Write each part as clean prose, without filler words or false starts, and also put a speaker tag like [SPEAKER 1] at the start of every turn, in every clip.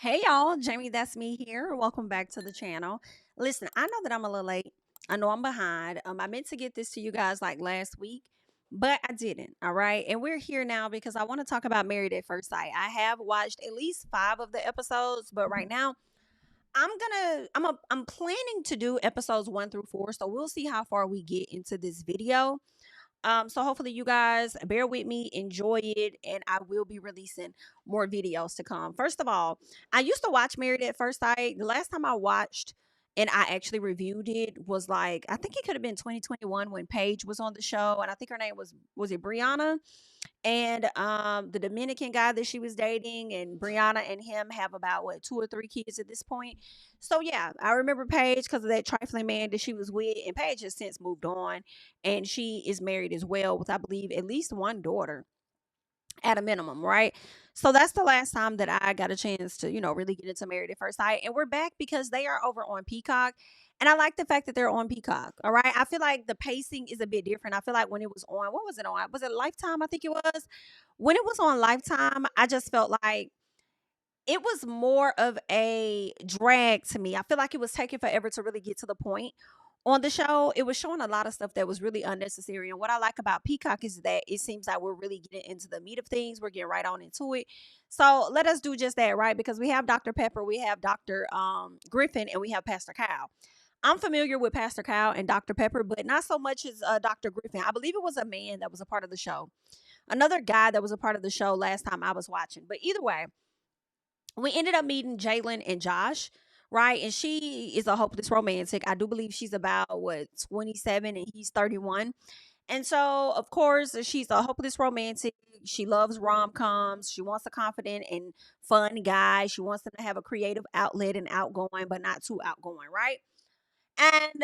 [SPEAKER 1] Hey y'all, Jamie, that's me here. Welcome back to the channel. Listen, I know that I'm a little late. I know I'm behind. I meant to get this to you guys like last week, but I didn't. All right. And we're here now because I want to talk about Married at First Sight. I have watched at least 5 of the episodes, but right now I'm planning to do episodes 1 through 4. So we'll see how far we get into this video. So hopefully you guys bear with me, enjoy it, and I will be releasing more videos to come. First of all, I used to watch Married at First Sight. The last time I watched and I actually reviewed it was like I think it could have been 2021 when Paige was on the show, and I think her name was it Brianna? And the Dominican guy that she was dating, and Brianna and him have about what 2 or 3 kids at this point. So yeah, I remember Paige because of that trifling man that she was with, and Paige has since moved on, and she is married as well with I believe at least one daughter at a minimum, right? So that's the last time that I got a chance to, really get into Married at First Sight. And we're back because they are over on Peacock. And I like the fact that they're on Peacock. All right. I feel like the pacing is a bit different. I feel like when it was on, what was it on? Was it Lifetime? I think it was. When it was on Lifetime, I just felt like it was more of a drag to me. I feel like it was taking forever to really get to the point on the show. It was showing a lot of stuff that was really unnecessary. And what I like about Peacock is that it seems like we're really getting into the meat of things. We're getting right on into it. So let us do just that, right? Because we have Dr. Pepper, we have Dr. Griffin, and we have Pastor Kyle. I'm familiar with Pastor Kyle and Dr. Pepper, but not so much as Dr. Griffin. I believe it was a man that was a part of the show. Another guy that was a part of the show last time I was watching. But either way, we ended up meeting Jalen and Josh, right? And she is a hopeless romantic. I do believe she's about what 27 and he's 31. And so, of course, she's a hopeless romantic. She loves rom-coms. She wants a confident and fun guy. She wants them to have a creative outlet and outgoing, but not too outgoing, right? And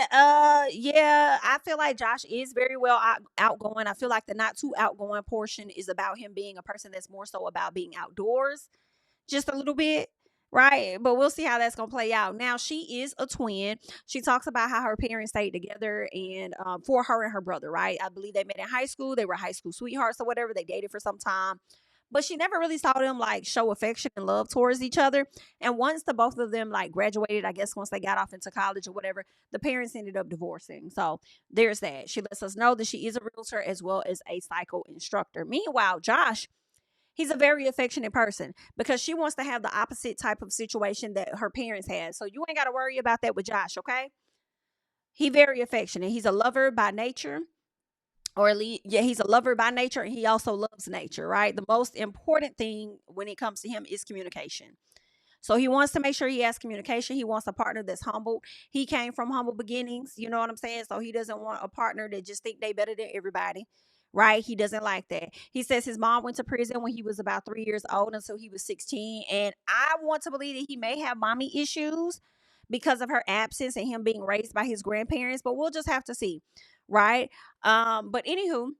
[SPEAKER 1] yeah, I feel like Josh is very well outgoing. I feel like the not too outgoing portion is about him being a person that's more so about being outdoors just a little bit, right? But we'll see how that's gonna play out. Now she is a twin. She talks about how her parents stayed together and for her and her brother, right? I believe they met in high school. They were high school sweethearts or whatever. They dated for some time. But she never really saw them like show affection and love towards each other. And once the both of them like graduated, I guess once they got off into college or whatever, the parents ended up divorcing. So there's that. She lets us know that she is a realtor as well as a psycho instructor. Meanwhile, Josh, he's a very affectionate person because she wants to have the opposite type of situation that her parents had. So you ain't got to worry about that with Josh, okay? He very affectionate. He's a lover by nature, or at least, yeah, he's a lover by nature, and he also loves nature, right? The most important thing when it comes to him is communication. So he wants to make sure he has communication. He wants a partner that's humble. He came from humble beginnings, you know what I'm saying? So he doesn't want a partner that just think they better than everybody. Right? He doesn't like that. He says his mom went to prison when he was about 3 years old until he was 16. And I want to believe that he may have mommy issues because of her absence and him being raised by his grandparents, but we'll just have to see. Right? But anywho,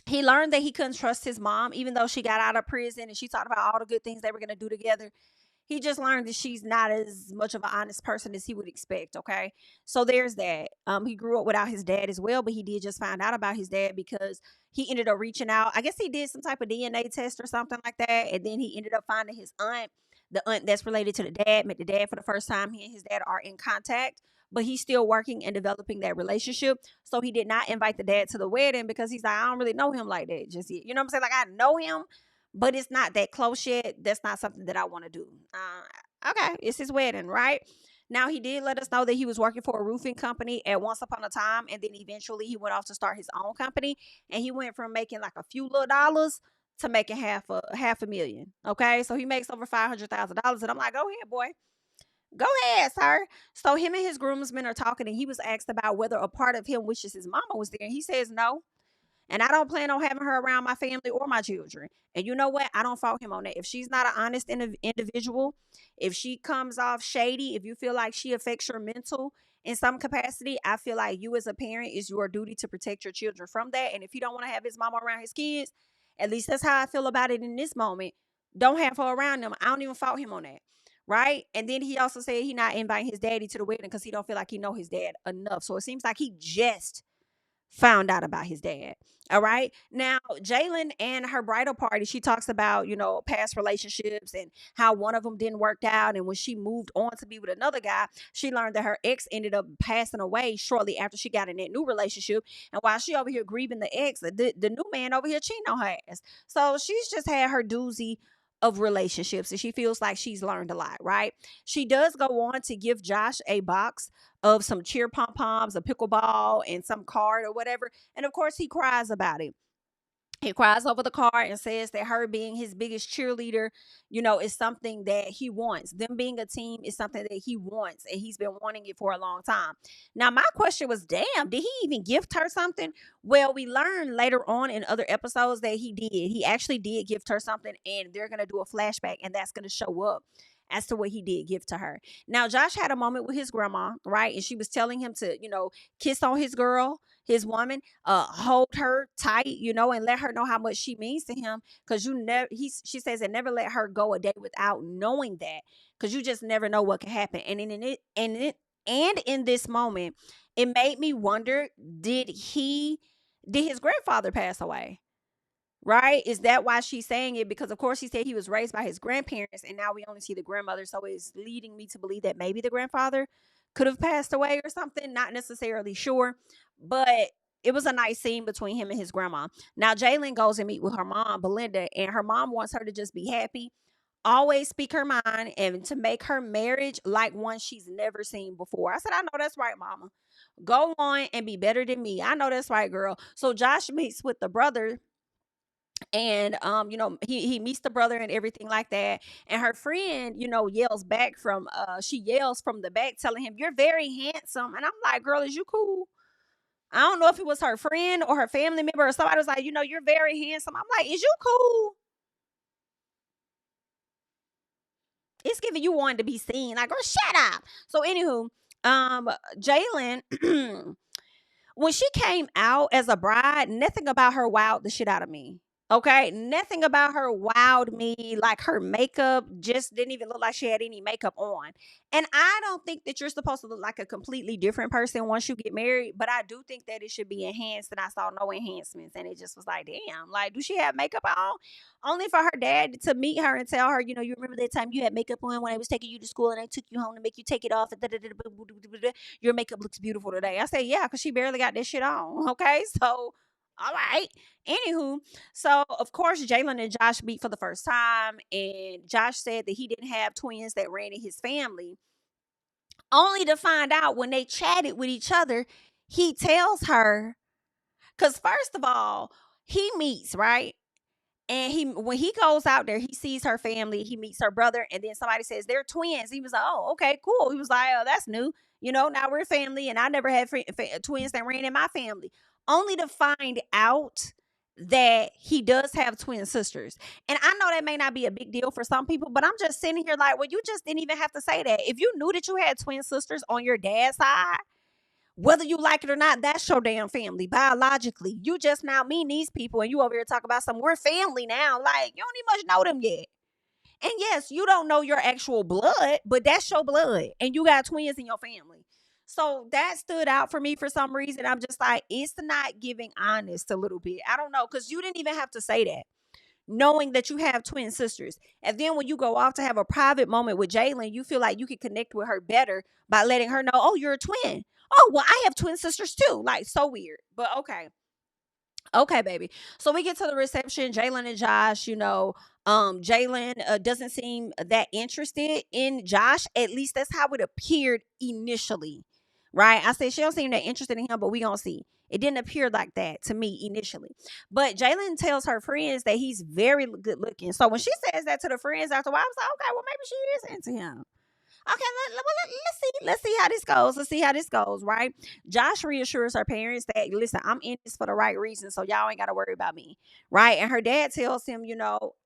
[SPEAKER 1] he learned that he couldn't trust his mom, even though she got out of prison and she talked about all the good things they were going to do together. He just learned that she's not as much of an honest person as he would expect. Okay. So there's that. He grew up without his dad as well, but he did just find out about his dad because he ended up reaching out. I guess he did some type of DNA test or something like that. And then he ended up finding his aunt, the aunt that's related to the dad, met the dad for the first time. He and his dad are in contact, but he's still working and developing that relationship. So he did not invite the dad to the wedding because he's like, I don't really know him like that just yet. You know what I'm saying? Like, I know him, but it's not that close yet. That's not something that I want to do. Okay, it's his wedding, right? Now he did let us know that he was working for a roofing company at once upon a time, and then eventually he went off to start his own company, and he went from making like a few little dollars to making half a million. Okay, so he makes over $500,000, and I'm like, go ahead, boy. Go ahead, sir. So him and his groomsmen are talking, and he was asked about whether a part of him wishes his mama was there. And he says no. And I don't plan on having her around my family or my children. And you know what? I don't fault him on that. If she's not an honest individual, if she comes off shady, if you feel like she affects your mental in some capacity, I feel like you as a parent is your duty to protect your children from that. And if you don't want to have his mama around his kids, at least that's how I feel about it in this moment. Don't have her around them. I don't even fault him on that. Right. And then he also said he not inviting his daddy to the wedding because he don't feel like he know his dad enough. So it seems like he just found out about his dad. All right. Now, Jalen and her bridal party, she talks about, past relationships and how one of them didn't work out. And when she moved on to be with another guy, she learned that her ex ended up passing away shortly after she got in that new relationship. And while she over here grieving the ex, the new man over here cheating on her ass. So she's just had her doozy of relationships, and she feels like she's learned a lot, right? She does go on to give Josh a box of some cheer pom poms, a pickleball, and some card or whatever. And of course, he cries about it. He cries over the card and says that her being his biggest cheerleader, is something that he wants. Them being a team is something that he wants, and he's been wanting it for a long time. Now, my question was, damn, did he even gift her something? Well, we learned later on in other episodes that he did. He actually did gift her something, and they're going to do a flashback, and that's going to show up as to what he did give to her. Now, Josh had a moment with his grandma, right? And she was telling him to, kiss on his girl, his woman, hold her tight, and let her know how much she means to him. Cause she says, and never let her go a day without knowing that. Cause you just never know what can happen. And in this moment, it made me wonder, did his grandfather pass away? Right? Is that why she's saying it? Because of course he said he was raised by his grandparents, and now we only see the grandmother. So it's leading me to believe that maybe the grandfather could have passed away or something. Not necessarily sure, but it was a nice scene between him and his grandma. Now Jalen goes and meet with her mom, Belinda, and her mom wants her to just be happy, always speak her mind, and to make her marriage like one she's never seen before. I said, I know that's right, mama. Go on and be better than me. I know that's right, girl. So Josh meets with the brother, and he meets the brother and everything like that, and her friend yells back from she yells from the back telling him, you're very handsome. And I'm like, girl, is you cool? I don't know if it was her friend or her family member or somebody was like, you're very handsome. I'm like, is you cool? It's giving you wanting to be seen, like, girl, shut up. So anywho, Jalen when she came out as a bride, nothing about her wowed the shit out of me. Okay, nothing about her wowed me. Like, her makeup just didn't even look like she had any makeup on. And I don't think that you're supposed to look like a completely different person once you get married, but I do think that it should be enhanced. And I saw no enhancements, and it just was like, damn, like, do she have makeup on? Only for her dad to meet her and tell her, you remember that time you had makeup on when I was taking you to school and I took you home to make you take it off. Your makeup looks beautiful today. I said, yeah, because she barely got this shit on. Okay, so all right. Anywho, so of course Jalen and Josh meet for the first time, and Josh said that he didn't have twins that ran in his family, only to find out when they chatted with each other, he tells her, because first of all, he meets, right? And when he goes out there, he sees her family, he meets her brother, and then somebody says they're twins. He was like, oh, okay, cool. He was like, oh, that's new. Now we're family, and I never had twins that ran in my family. Only to find out that he does have twin sisters. And I know that may not be a big deal for some people, but I'm just sitting here like, well, you just didn't even have to say that. If you knew that you had twin sisters on your dad's side, whether you like it or not, that's your damn family biologically. You just now meeting these people, and you over here talking about some, we're family now. Like, you don't even much know them yet. And yes, you don't know your actual blood, but that's your blood. And you got twins in your family. So that stood out for me for some reason. I'm just like, it's not giving honest a little bit. I don't know, because you didn't even have to say that, knowing that you have twin sisters. And then when you go off to have a private moment with Jalen, you feel like you can connect with her better by letting her know, oh, you're a twin. Oh, well, I have twin sisters too. Like, so weird. But okay. Okay, baby. So we get to the reception. Jalen and Josh, Jalen doesn't seem that interested in Josh. At least that's how it appeared initially. Right? I said she don't seem that interested in him, but we gonna see. It didn't appear like that to me initially. But Jalen tells her friends that he's very good looking. So when she says that to the friends after a while, I was like, okay, well, maybe she is into him. Okay, let's see. Let's see how this goes. Let's see how this goes, right? Josh reassures her parents that, listen, I'm in this for the right reason, so y'all ain't got to worry about me, right? And her dad tells him,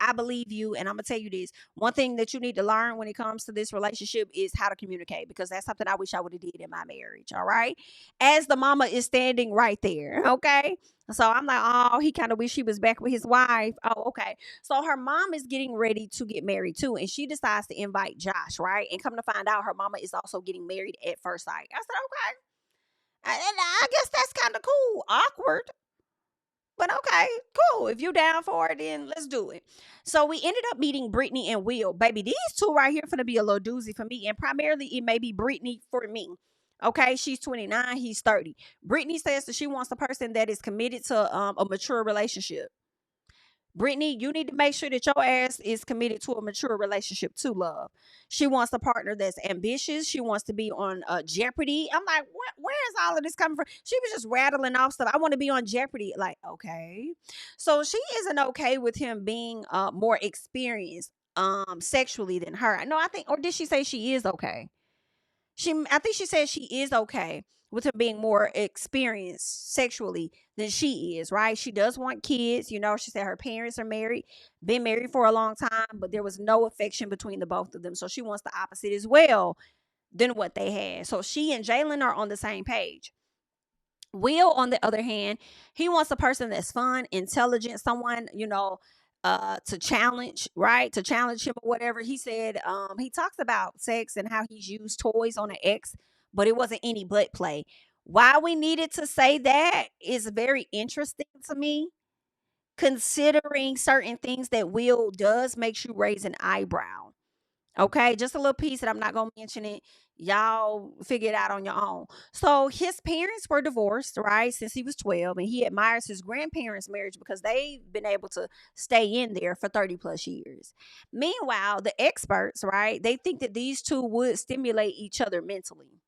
[SPEAKER 1] I believe you, and I'm going to tell you this. One thing that you need to learn when it comes to this relationship is how to communicate, because that's something I wish I would have did in my marriage, all right? As the mama is standing right there, okay? So I'm like, oh, he kind of wish he was back with his wife. Oh, okay. So her mom is getting ready to get married too, and she decides to invite Josh, right? And come to find out, her mama is also getting married at first sight. I said, okay. I guess that's kind of cool. Awkward. But okay, cool. If you down for it, then let's do it. So we ended up meeting Brittany and Will. Baby, these two right here finna be a little doozy for me. And primarily it may be Brittany for me. Okay, she's 29, he's 30. Brittany says that she wants a person that is committed to a mature relationship. Brittany, you need to make sure that your ass is committed to a mature relationship too, love. She wants a partner that's ambitious. She wants to be on Jeopardy. I'm like, what? Where is all of this coming from? She was just rattling off stuff. I want to be on Jeopardy. Like, okay. So she isn't okay with him being more experienced sexually than her. No, I think, or did she say she is okay? I think she said she is okay with her being more experienced sexually than she is, right? She does want kids. She said her parents are married, been married for a long time, but there was no affection between the both of them. So she wants the opposite as well than what they had. So she and Jalen are on the same page. Will, on the other hand, he wants a person that's fun, intelligent, someone, to challenge, right? To challenge him or whatever. He said, he talks about sex and how he's used toys on an ex, but it wasn't any butt play. Why we needed to say that is very interesting to me, considering certain things that Will does makes you raise an eyebrow. Okay, just a little piece that I'm not gonna mention it. Y'all figure it out on your own. So his parents were divorced, right, since he was 12, and he admires his grandparents' marriage because they've been able to stay in there for 30 plus years. Meanwhile, the experts, right, they think that these two would stimulate each other mentally.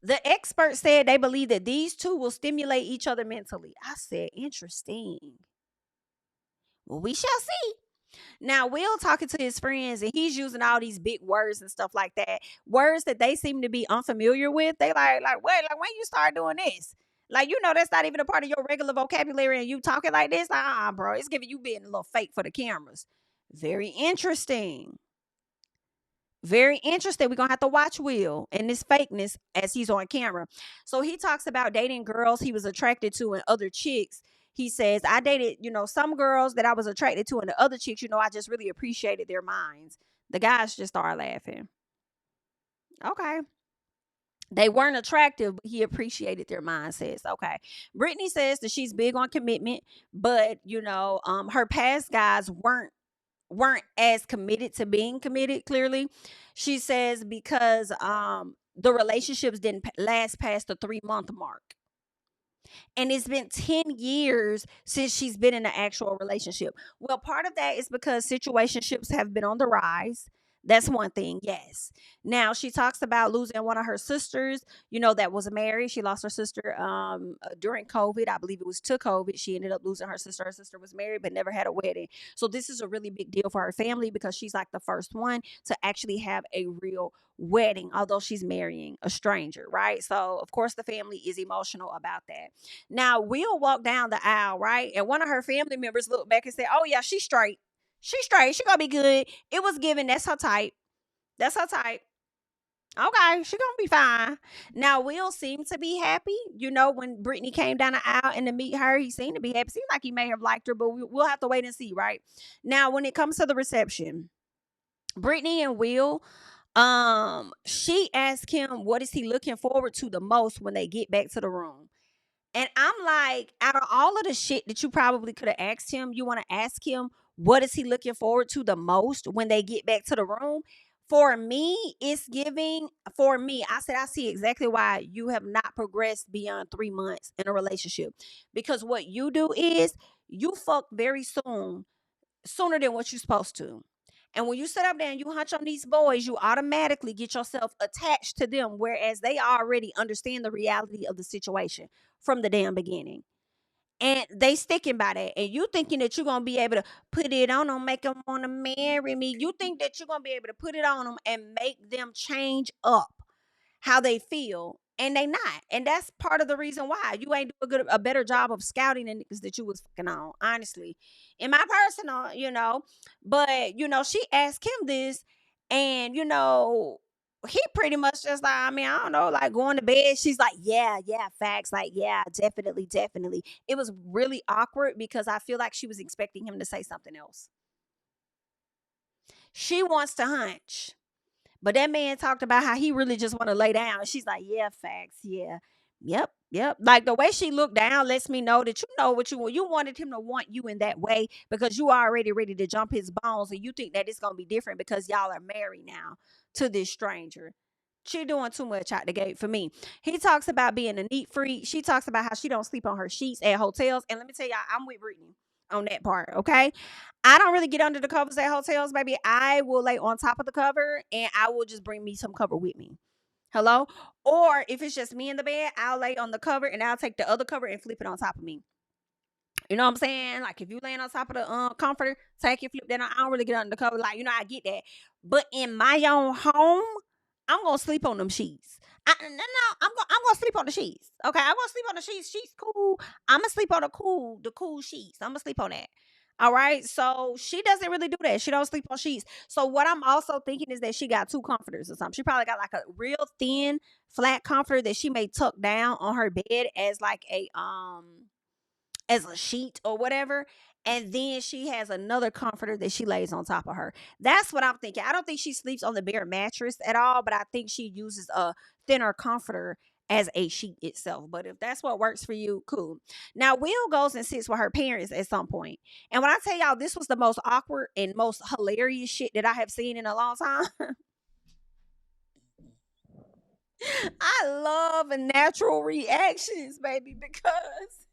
[SPEAKER 1] The experts said they believe that these two will stimulate each other mentally. I said, interesting. Well, we shall see. Now, Will talking to his friends and he's using all these big words and stuff like that. Words that they seem to be unfamiliar with. They like, wait, like when you start doing this? Like, that's not even a part of your regular vocabulary and you talking like this? Like, bro, it's giving you being a little fake for the cameras. Very interesting. Very interesting. We're gonna have to watch Will and this fakeness as he's on camera. So he talks about dating girls he was attracted to and other chicks. He says, I dated, some girls that I was attracted to, and the other chicks, I just really appreciated their minds. The guys just started laughing. Okay. They weren't attractive, but he appreciated their mindsets. Okay. Brittany says that she's big on commitment, but her past guys weren't as committed to being committed, clearly. She says because the relationships didn't last past the 3-month mark. And it's been 10 years since she's been in an actual relationship. Well, part of that is because situationships have been on the rise. That's one thing, yes. Now she talks about losing one of her sisters, that was married. She lost her sister during COVID. I believe it was to COVID. She ended up losing her sister. Her sister was married but never had a wedding. So this is a really big deal for her family because she's like the first one to actually have a real wedding, although she's marrying a stranger, right? So of course the family is emotional about that. Now we'll walk down the aisle, right? And one of her family members looked back and said, oh yeah, she's straight. She's straight. She gonna be good. It was given. That's her type. That's her type. Okay, she gonna be fine. Now, Will seemed to be happy. When Brittany came down the aisle and to meet her, he seemed to be happy. Seemed like he may have liked her, but we'll have to wait and see, right? Now, when it comes to the reception, Brittany and Will, she asked him, what is he looking forward to the most when they get back to the room? And I'm like, out of all of the shit that you probably could have asked him, you want to ask him, what is he looking forward to the most when they get back to the room? For me, it's giving, for me, I said, I see exactly why you have not progressed beyond 3 months in a relationship. Because what you do is you fuck very soon, sooner than what you're supposed to. And when you sit up there and you hunch on these boys, you automatically get yourself attached to them, whereas they already understand the reality of the situation from the damn beginning. And they sticking by that. And you thinking that you're going to be able to put it on them, make them want to marry me. You think that you're going to be able to put it on them and make them change up how they feel, and they not. And that's part of the reason why you ain't do a better job of scouting the niggas that you was fucking on, honestly. In my personal, but she asked him this, and he pretty much just like, I mean, I don't know, like going to bed. She's like, yeah, facts. Like, yeah, definitely, definitely. It was really awkward because I feel like she was expecting him to say something else. She wants to hunch. But that man talked about how he really just want to lay down. And she's like, yeah, facts. Yeah. Yep. Yep. Like the way she looked down lets me know that you know what you want. You wanted him to want you in that way because you are already ready to jump his bones. And you think that it's going to be different because y'all are married now to this stranger. She doing too much out the gate for me. He talks about being a neat freak. She talks about how she don't sleep on her sheets at hotels. And let me tell y'all, I'm with Brittany on that part. Okay. I don't really get under the covers at hotels, baby. I will lay on top of the cover and I will just bring me some cover with me. Hello? Or if it's just me in the bed, I'll lay on the cover and I'll take the other cover and flip it on top of me. You know what I'm saying? Like if you laying on top of the comforter, take your flip. Then I don't really get under the cover. Like I get that. But in my own home, I'm gonna sleep on them sheets. I'm gonna sleep on the sheets. Okay, I'm gonna sleep on the sheets. Sheets cool. I'm gonna sleep on the cool sheets. I'm gonna sleep on that. All right. So she doesn't really do that. She don't sleep on sheets. So what I'm also thinking is that she got two comforters or something. She probably got like a real thin, flat comforter that she may tuck down on her bed as like as a sheet or whatever. And then she has another comforter that she lays on top of her. That's what I'm thinking. I don't think she sleeps on the bare mattress at all, but I think she uses a thinner comforter as a sheet itself. But if that's what works for you, cool. Now, Will goes and sits with her parents at some point. And when I tell y'all, this was the most awkward and most hilarious shit that I have seen in a long time. I love natural reactions, baby, because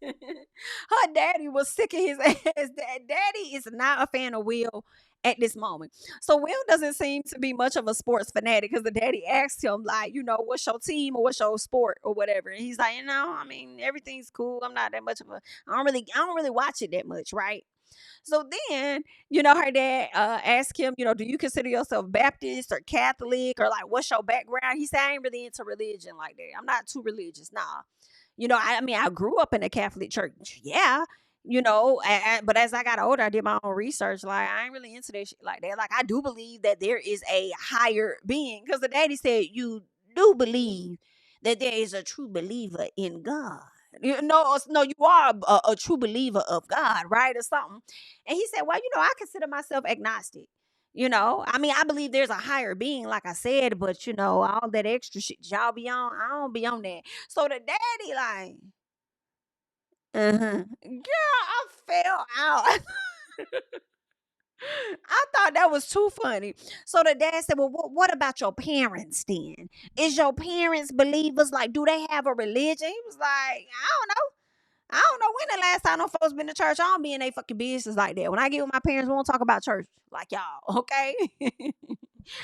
[SPEAKER 1] her daddy was sick of his ass. Daddy is not a fan of Will at this moment. So Will doesn't seem to be much of a sports fanatic because the daddy asked him, like, what's your team or what's your sport or whatever. And he's like, I mean, everything's cool. I'm not that much of a I don't really watch it that much, right? So then, her dad asked him, do you consider yourself Baptist or Catholic or like what's your background? He said, I ain't really into religion like that. I'm not too religious. Nah. I mean, I grew up in a Catholic church. Yeah. But as I got older, I did my own research. Like, I ain't really into that shit like that. Like, I do believe that there is a higher being because the daddy said, you do believe that there is a true believer in God. No, you are a true believer of God, right, or something. And he said, well, I consider myself agnostic. I mean, I believe there's a higher being, like I said, but all that extra shit y'all be on, I don't be on that. So the daddy, like, girl, I fell out. I thought that was too funny. So the dad said, well, what about your parents then? Is your parents believers? Like, do they have a religion? He was like, I don't know. I don't know when the last time them folks been to church. I don't be in they fucking business like that. When I get with my parents, we won't talk about church like y'all, okay?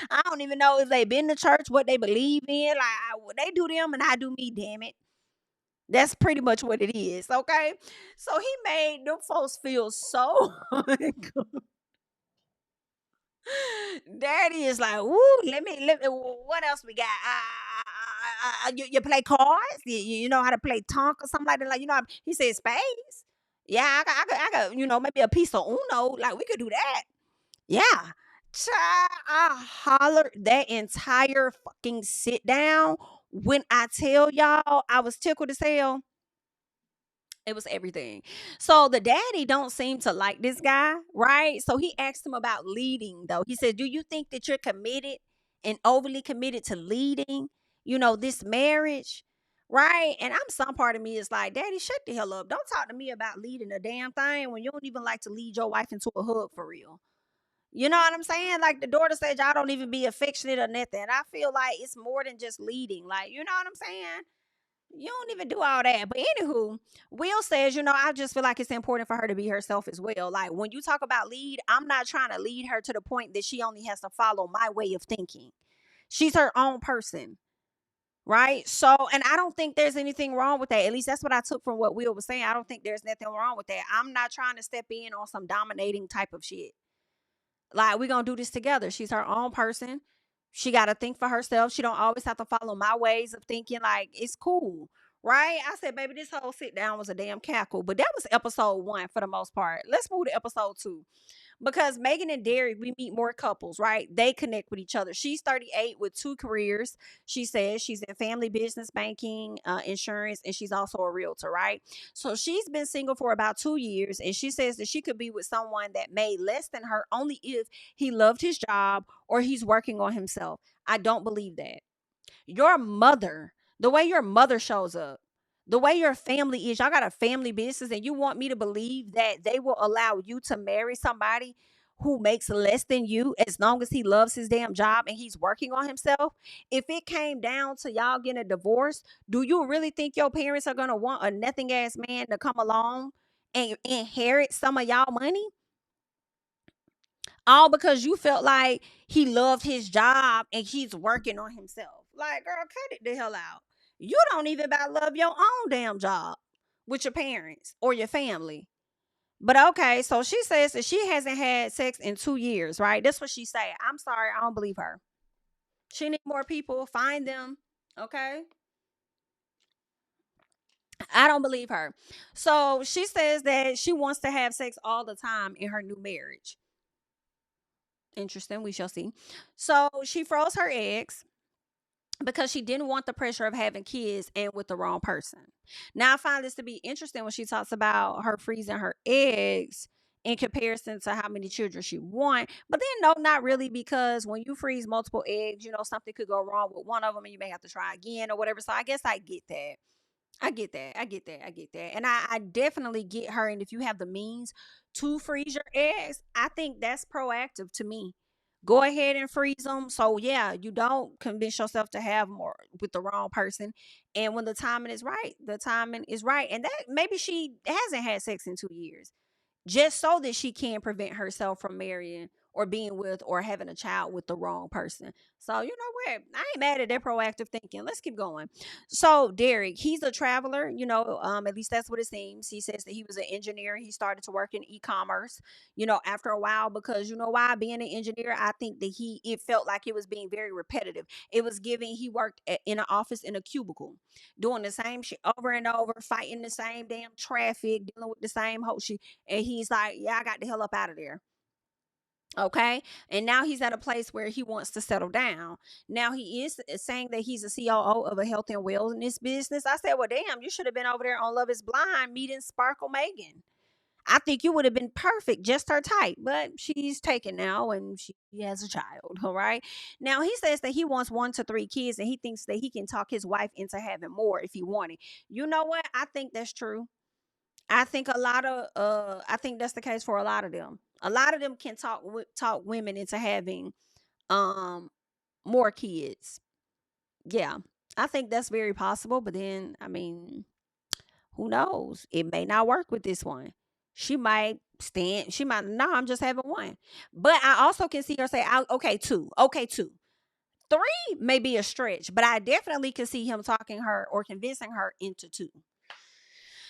[SPEAKER 1] I don't even know if they been to church, what they believe in. Like, they do them and I do me, damn it. That's pretty much what it is, okay? So he made them folks feel so Daddy is like, "Ooh, let me. What else we got? You play cards? You know how to play tonk or something like that? Like he said spades. Yeah, I got. Maybe a piece of Uno. Like we could do that. Yeah." Child, I hollered that entire fucking sit down. When I tell y'all, I was tickled as hell. It was everything. So the daddy don't seem to like this guy, right? So he asked him about leading though. He said, do you think that you're committed and overly committed to leading, this marriage? Right. And some part of me is like, daddy, shut the hell up. Don't talk to me about leading a damn thing when you don't even like to lead your wife into a hug for real. You know what I'm saying? Like the daughter said, y'all don't even be affectionate or nothing. I feel like it's more than just leading. Like, you know what I'm saying? You don't even do all that. But anywho, Will says, I just feel like it's important for her to be herself as well. Like when you talk about lead, I'm not trying to lead her to the point that she only has to follow my way of thinking. She's her own person. Right. So, and I don't think there's anything wrong with that. At least that's what I took from what Will was saying. I don't think there's nothing wrong with that. I'm not trying to step in on some dominating type of shit. Like we're gonna do this together. She's her own person. She got to think for herself. She don't always have to follow my ways of thinking. Like it's cool, right? I said, baby, this whole sit down was a damn cackle. But that was episode 1 for the most part. Let's move to episode 2. Because Megan and Derek, we meet more couples, right? They connect with each other. She's 38 with 2 careers. She says she's in family business, banking, insurance, and she's also a realtor, right? So she's been single for about 2 years, and she says that she could be with someone that made less than her only if he loved his job or he's working on himself. I don't believe that. Your mother, the way your mother shows up, the way your family is, y'all got a family business, and you want me to believe that they will allow you to marry somebody who makes less than you as long as he loves his damn job and he's working on himself? If it came down to y'all getting a divorce, do you really think your parents are going to want a nothing ass man to come along and inherit some of y'all money? All because you felt like he loved his job and he's working on himself. Like, girl, cut it the hell out. You don't even about love your own damn job with your parents or your family. But okay, so she says that she hasn't had sex in 2 years, right? That's what she said. I'm sorry, I don't believe her. She need more people. Find them. Okay. I don't believe her. So she says that she wants to have sex all the time in her new marriage. Interesting. We shall see. So she froze her eggs because she didn't want the pressure of having kids and with the wrong person. Now I find this to be interesting when she talks about her freezing her eggs in comparison to how many children she want. But then no, not really, because when you freeze multiple eggs, something could go wrong with one of them and you may have to try again or whatever. So I guess I get that. I get that. I get that. I get that. And I definitely get her. And if you have the means to freeze your eggs, I think that's proactive to me. Go ahead and freeze them. So, yeah, you don't convince yourself to have more with the wrong person. And when the timing is right, the timing is right. And that maybe she hasn't had sex in 2 years just so that she can prevent herself from marrying or being with or having a child with the wrong person. So, you know what? I ain't mad at that proactive thinking. Let's keep going. So, Derek, he's a traveler, at least that's what it seems. He says that he was an engineer. He started to work in e-commerce, after a while, because you know why? Being an engineer, I think that it felt like it was being very repetitive. It was giving, he worked in an office in a cubicle, doing the same shit over and over, fighting the same damn traffic, dealing with the same whole shit. And he's like, yeah, I got the hell up out of there. Okay. And now he's at a place where he wants to settle down. Now he is saying that he's a COO of a health and wellness business. I said, well, damn, you should have been over there on Love is Blind meeting Sparkle Megan. I think you would have been perfect, just her type, but she's taken now and she has a child. All right. Now he says that he wants 1 to 3 kids and he thinks that he can talk his wife into having more if he wanted. You know what? I think that's true. I think that's the case for a lot of them. A lot of them can talk women into having um more kids. Yeah. I think that's very possible, but then I mean, who knows? It may not work with this one. She might, no, I'm just having one. But I also can see her say, okay, two. Okay, two. Three may be a stretch, but I definitely can see him talking her or convincing her into two.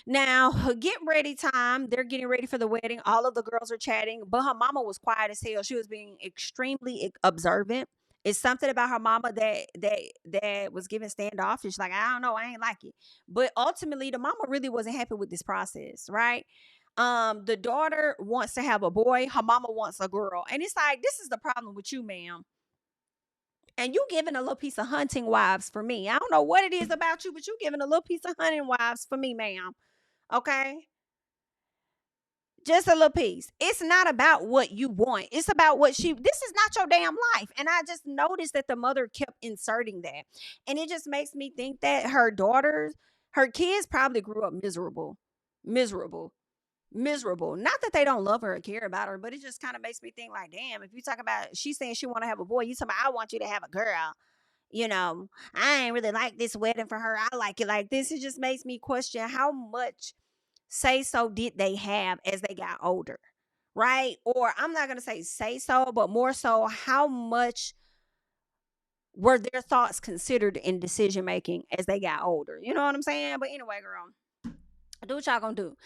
[SPEAKER 1] Now, get ready time. They're getting ready for the wedding. All of the girls are chatting, but her mama was quiet as hell. She was being extremely observant. It's something about her mama that was giving standoffish. Like, I don't know, I ain't like it. But ultimately, the mama really wasn't happy with this process, right? The daughter wants to have a boy. Her mama wants a girl, and it's like this is the problem with you, ma'am. And you giving a little piece of hunting wives for me. I don't know what it is about you, but you giving a little piece of hunting wives for me, ma'am. Okay. Just a little piece. It's not about what you want. It's about this is not your damn life. And I just noticed that the mother kept inserting that. And it just makes me think that her kids probably grew up miserable. Miserable. Miserable. Not that they don't love her or care about her, but it just kind of makes me think like, damn, if you talk about she's saying she want to have a boy, you talking about I want you to have a girl. I ain't really like this wedding for her. I like it like this. It just makes me question how much say so did they have as they got older, right? Or I'm not going to say so, but more so, how much were their thoughts considered in decision making as they got older? You know what I'm saying? But anyway, girl, do what y'all gonna do.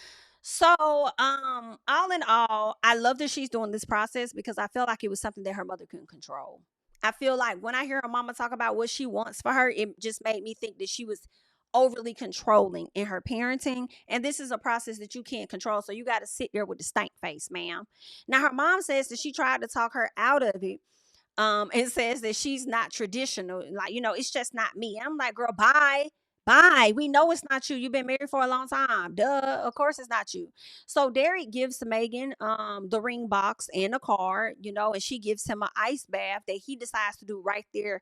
[SPEAKER 1] So, all in all, I love that she's doing this process because I feel like it was something that her mother couldn't control. I feel like when I hear her mama talk about what she wants for her, it just made me think that she was overly controlling in her parenting. And this is a process that you can't control. So you got to sit there with the stank face, ma'am. Now, her mom says that she tried to talk her out of it. And says that she's not traditional. Like, it's just not me. I'm like, girl, bye. Bye. We know it's not you. You've been married for a long time. Duh. Of course it's not you. So Derek gives Megan the ring box and a card, and she gives him an ice bath that he decides to do right there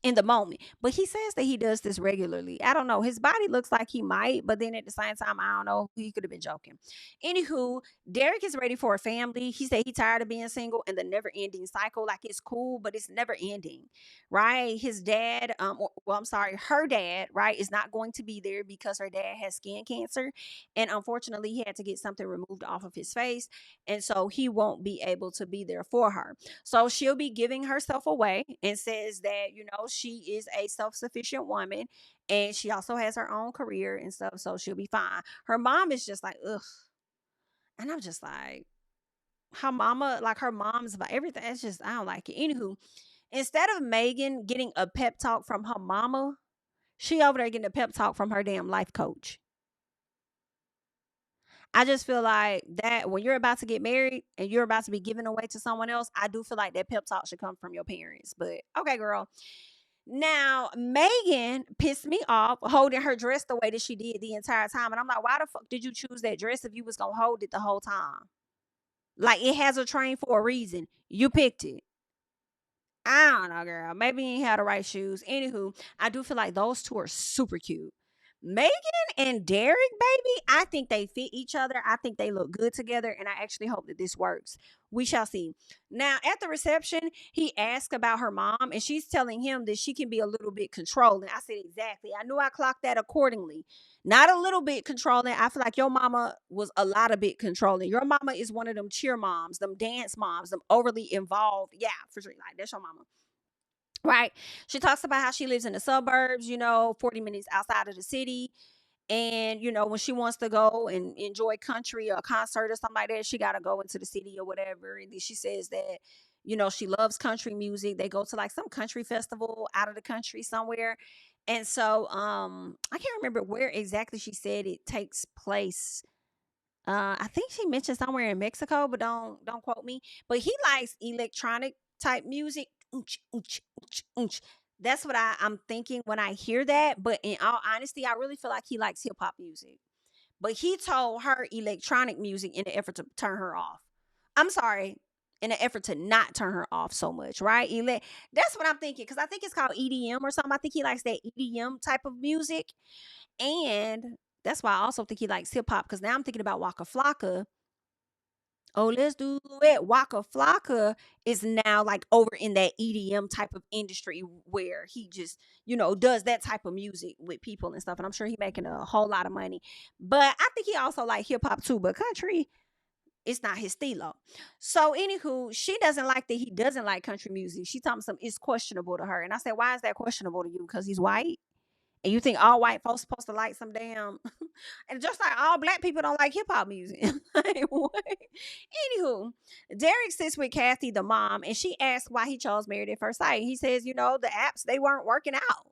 [SPEAKER 1] in the moment. But he says that he does this regularly. I don't know. His body looks like he might, but then at the same time, I don't know. He could have been joking. Anywho, Derek is ready for a family. He said he's tired of being single and the never ending cycle. Like it's cool, but it's never ending, right? His dad, well, I'm sorry, her dad, right, is not going to be there because her dad has skin cancer. And unfortunately, he had to get something removed off of his face. And so he won't be able to be there for her. So she'll be giving herself away and says that, she is a self sufficient woman and she also has her own career and stuff. So she'll be fine. Her mom is just like, ugh. And I'm just like, her mama, like her mom's about everything. It's just, I don't like it. Anywho, instead of Megan getting a pep talk from her mama, she over there getting a pep talk from her damn life coach. I just feel like that when you're about to get married and you're about to be given away to someone else, I do feel like that pep talk should come from your parents. But okay, girl. Now, Megan pissed me off holding her dress the way that she did the entire time. And I'm like, why the fuck did you choose that dress if you was going to hold it the whole time? Like, it has a train for a reason. You picked it. I don't know, girl. Maybe you ain't had the right shoes. Anywho, I do feel like those two are super cute. Megan and Derek, baby, I think they fit each other. I think they look good together, and I actually hope that this works. We shall see. Now, at the reception, he asked about her mom, and she's telling him that she can be a little bit controlling. I said, exactly. I knew I clocked that accordingly. Not a little bit controlling. I feel like your mama was a lot of bit controlling. Your mama is one of them cheer moms, them dance moms, them overly involved. Yeah, for sure. Like, that's your mama. Right. She talks about how she lives in the suburbs, 40 minutes outside of the city. And, when she wants to go and enjoy country or a concert or something like that, she got to go into the city or whatever. And then she says that, she loves country music. They go to like some country festival out of the country somewhere. And so I can't remember where exactly she said it takes place. I think she mentioned somewhere in Mexico, but don't quote me. But he likes electronic type music. Oonch, oonch, oonch, oonch. That's what I'm thinking when I hear that. But in all honesty, I really feel like he likes hip hop music. But he told her electronic music in an effort to turn her off. I'm sorry, in an effort to not turn her off so much, right? That's what I'm thinking because I think it's called EDM or something. I think he likes that EDM type of music. And that's why I also think he likes hip hop because now I'm thinking about Waka Flocka. Oh, let's do it. Waka Flocka is now like over in that EDM type of industry where he just, does that type of music with people and stuff. And I'm sure he's making a whole lot of money. But I think he also like hip hop too. But country, it's not his stilo. So, anywho, she doesn't like that he doesn't like country music. She told me something it's questionable to her. And I said, why is that questionable to you? Because he's white? And you think all white folks supposed to like some damn and just like all black people don't like hip hop music. Like, what? Anywho, Derek sits with Kathy, the mom, and she asks why he chose Married at First Sight. He says, the apps, they weren't working out.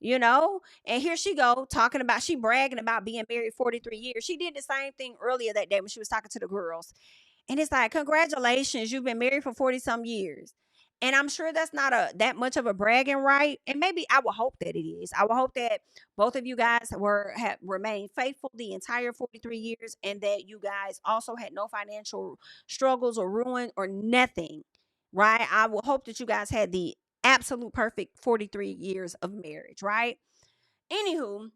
[SPEAKER 1] And here she go talking about she bragging about being married 43 years. She did the same thing earlier that day when she was talking to the girls. And it's like, congratulations, you've been married for 40 some years. And I'm sure that's not that much of a bragging right. And maybe I would hope that it is. I would hope that both of you guys have remained faithful the entire 43 years and that you guys also had no financial struggles or ruin or nothing. Right? I will hope that you guys had the absolute perfect 43 years of marriage, right? Anywho,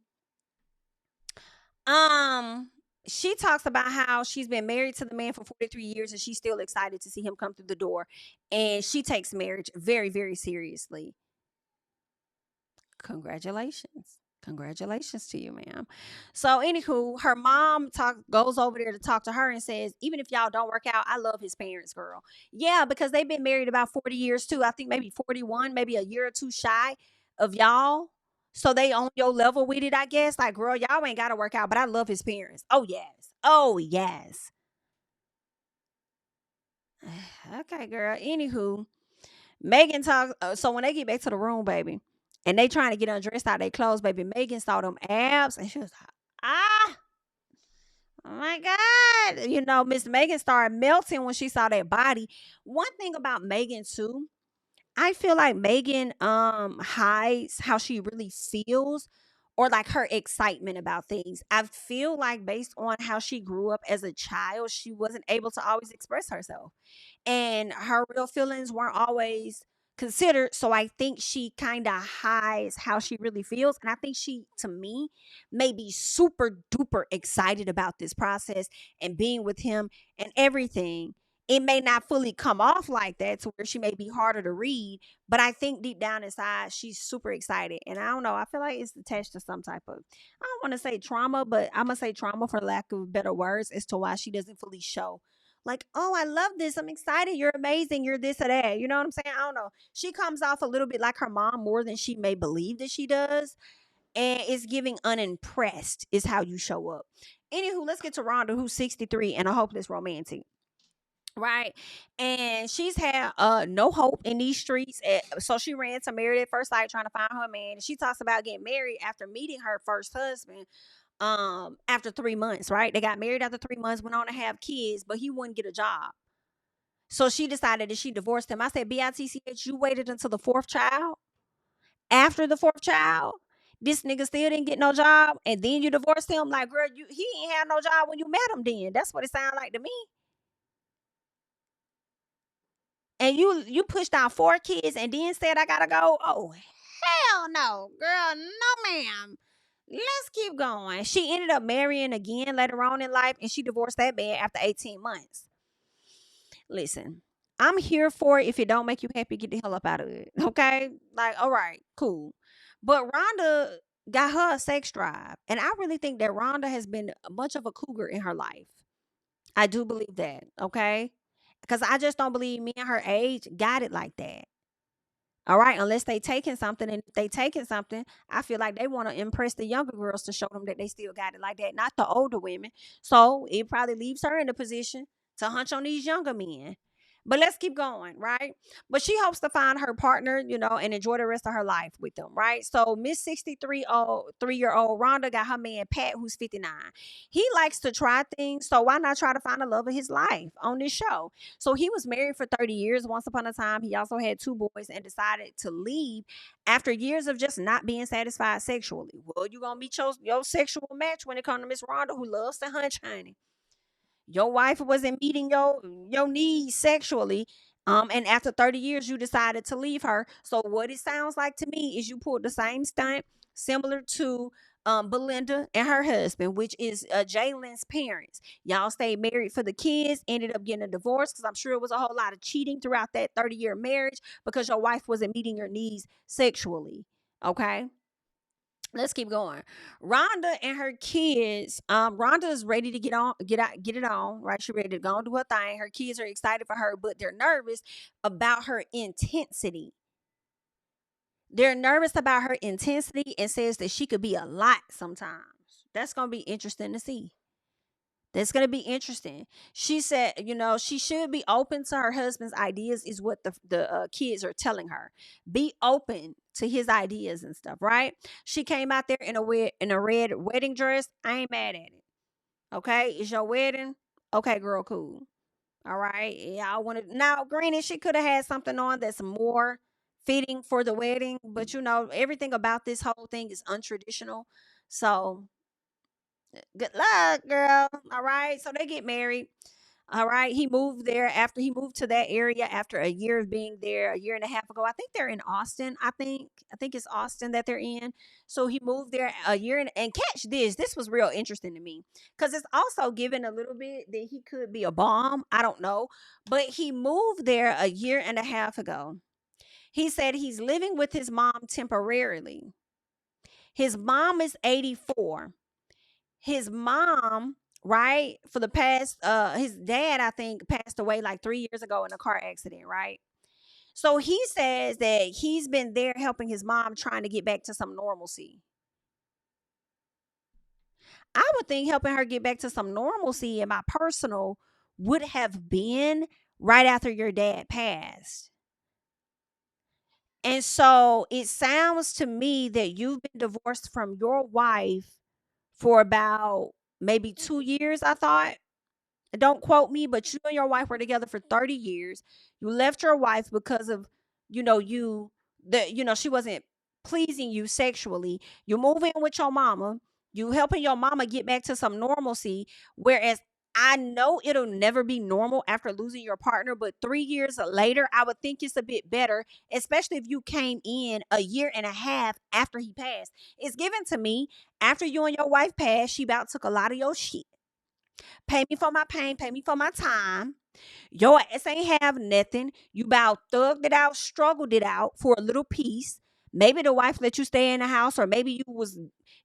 [SPEAKER 1] um, she talks about how she's been married to the man for 43 years and she's still excited to see him come through the door. And she takes marriage very, very seriously. Congratulations. Congratulations to you, ma'am. So, anywho, her mom goes over there to talk to her and says, even if y'all don't work out, I love his parents, girl. Yeah, because they've been married about 40 years too. I think maybe 41, maybe a year or two shy of y'all. So they on your level with it, I guess. Like, girl, y'all ain't gotta work out, but I love his parents. Oh yes. Oh yes. Okay, girl. Anywho, Megan talks. So when they get back to the room, baby, and they trying to get undressed out their clothes, baby, Megan saw them abs, and she was like, ah, oh my god. Miss Megan started melting when she saw that body. One thing about Megan too, I feel like Megan hides how she really feels or like her excitement about things. I feel like based on how she grew up as a child, she wasn't able to always express herself. And her real feelings weren't always considered. So I think she kind of hides how she really feels. And I think she, to me, may be super duper excited about this process and being with him and everything. It may not fully come off like that to where she may be harder to read, but I think deep down inside, she's super excited. And I don't know, I feel like it's attached to some type of, I don't want to say trauma, but I'm going to say trauma for lack of better words as to why she doesn't fully show. Like, oh, I love this. I'm excited. You're amazing. You're this or that. You know what I'm saying? I don't know. She comes off a little bit like her mom more than she may believe that she does. And it's giving unimpressed, is how you show up. Anywho, let's get to Rhonda, who's 63 and a hopeless romantic. Right. And she's had no hope in these streets. So she ran to Married at First Sight trying to find her man. And she talks about getting married after meeting her first husband after 3 months, right? They got married after 3 months, went on to have kids, but he wouldn't get a job. So she decided that she divorced him. I said, BITCH, you waited until the fourth child? After the fourth child? This nigga still didn't get no job, and then you divorced him? Like, girl, he ain't had no job when you met him then. That's what it sounded like to me. And you pushed out 4 kids and then said I gotta go? Oh, hell no, girl, no ma'am. Let's keep going. She ended up marrying again later on in life, and she divorced that man after 18 months. Listen, I'm here for it. If it don't make you happy, get the hell up out of it. Okay? Like, all right, cool. But Rhonda got her a sex drive. And I really think that Rhonda has been much of a cougar in her life. I do believe that. Okay? Because I just don't believe men her age got it like that. All right, unless they taking something, and if they taking something, I feel like they want to impress the younger girls to show them that they still got it like that, not the older women. So it probably leaves her in a position to hunch on these younger men. But let's keep going, right? But she hopes to find her partner, and enjoy the rest of her life with them, right? So Miss 63-year-old Rhonda got her man Pat, who's 59. He likes to try things, so why not try to find the love of his life on this show? So he was married for 30 years once upon a time. He also had 2 boys and decided to leave after years of just not being satisfied sexually. Well, you're going to meet your sexual match when it comes to Miss Rhonda, who loves to hunch, honey. Your wife wasn't meeting your needs sexually. And after 30 years, you decided to leave her. So what it sounds like to me is you pulled the same stunt similar to Belinda and her husband, which is Jalen's parents. Y'all stayed married for the kids, ended up getting a divorce because I'm sure it was a whole lot of cheating throughout that 30-year marriage because your wife wasn't meeting your needs sexually. Okay. Let's keep going. Rhonda and her kids. Rhonda is ready to get it on. Right, she ready to go and do her thing. Her kids are excited for her, but they're nervous about her intensity. They're nervous about her intensity and says that she could be a lot sometimes. That's gonna be interesting to see. That's going to be interesting. She said, she should be open to her husband's ideas, is what the kids are telling her. Be open to his ideas and stuff, right? She came out there in a red wedding dress. I ain't mad at it. Okay, it's your wedding. Okay, girl, cool. All right, y'all want to now? Granted, she could have had something on that's more fitting for the wedding, but everything about this whole thing is untraditional. So good luck, girl. All right. So they get married. All right. He moved there after he moved to that area after a year of being there, a year and a half ago. I think they're in Austin. I think it's Austin that they're in. So he moved there a year and catch this. This was real interesting to me because it's also given a little bit that he could be a bomb. I don't know. But he moved there a year and a half ago. He said he's living with his mom temporarily. His mom is 84. His mom, right, for the past his dad, I think, passed away like 3 years ago in a car accident, right? So he says that he's been there helping his mom trying to get back to some normalcy. I would think helping her get back to some normalcy in my personal would have been right after your dad passed. And so it sounds to me that you've been divorced from your wife for about maybe 2 years, I thought. Don't quote me, but you and your wife were together for 30 years. You left your wife because of, she wasn't pleasing you sexually. You move in with your mama. You helping your mama get back to some normalcy. Whereas I know it'll never be normal after losing your partner, but 3 years later, I would think it's a bit better, especially if you came in a year and a half after he passed. It's given to me after you and your wife passed, she about took a lot of your shit. Pay me for my pain, pay me for my time. Your ass ain't have nothing. You about thugged it out, struggled it out for a little piece. Maybe the wife let you stay in the house, or maybe you was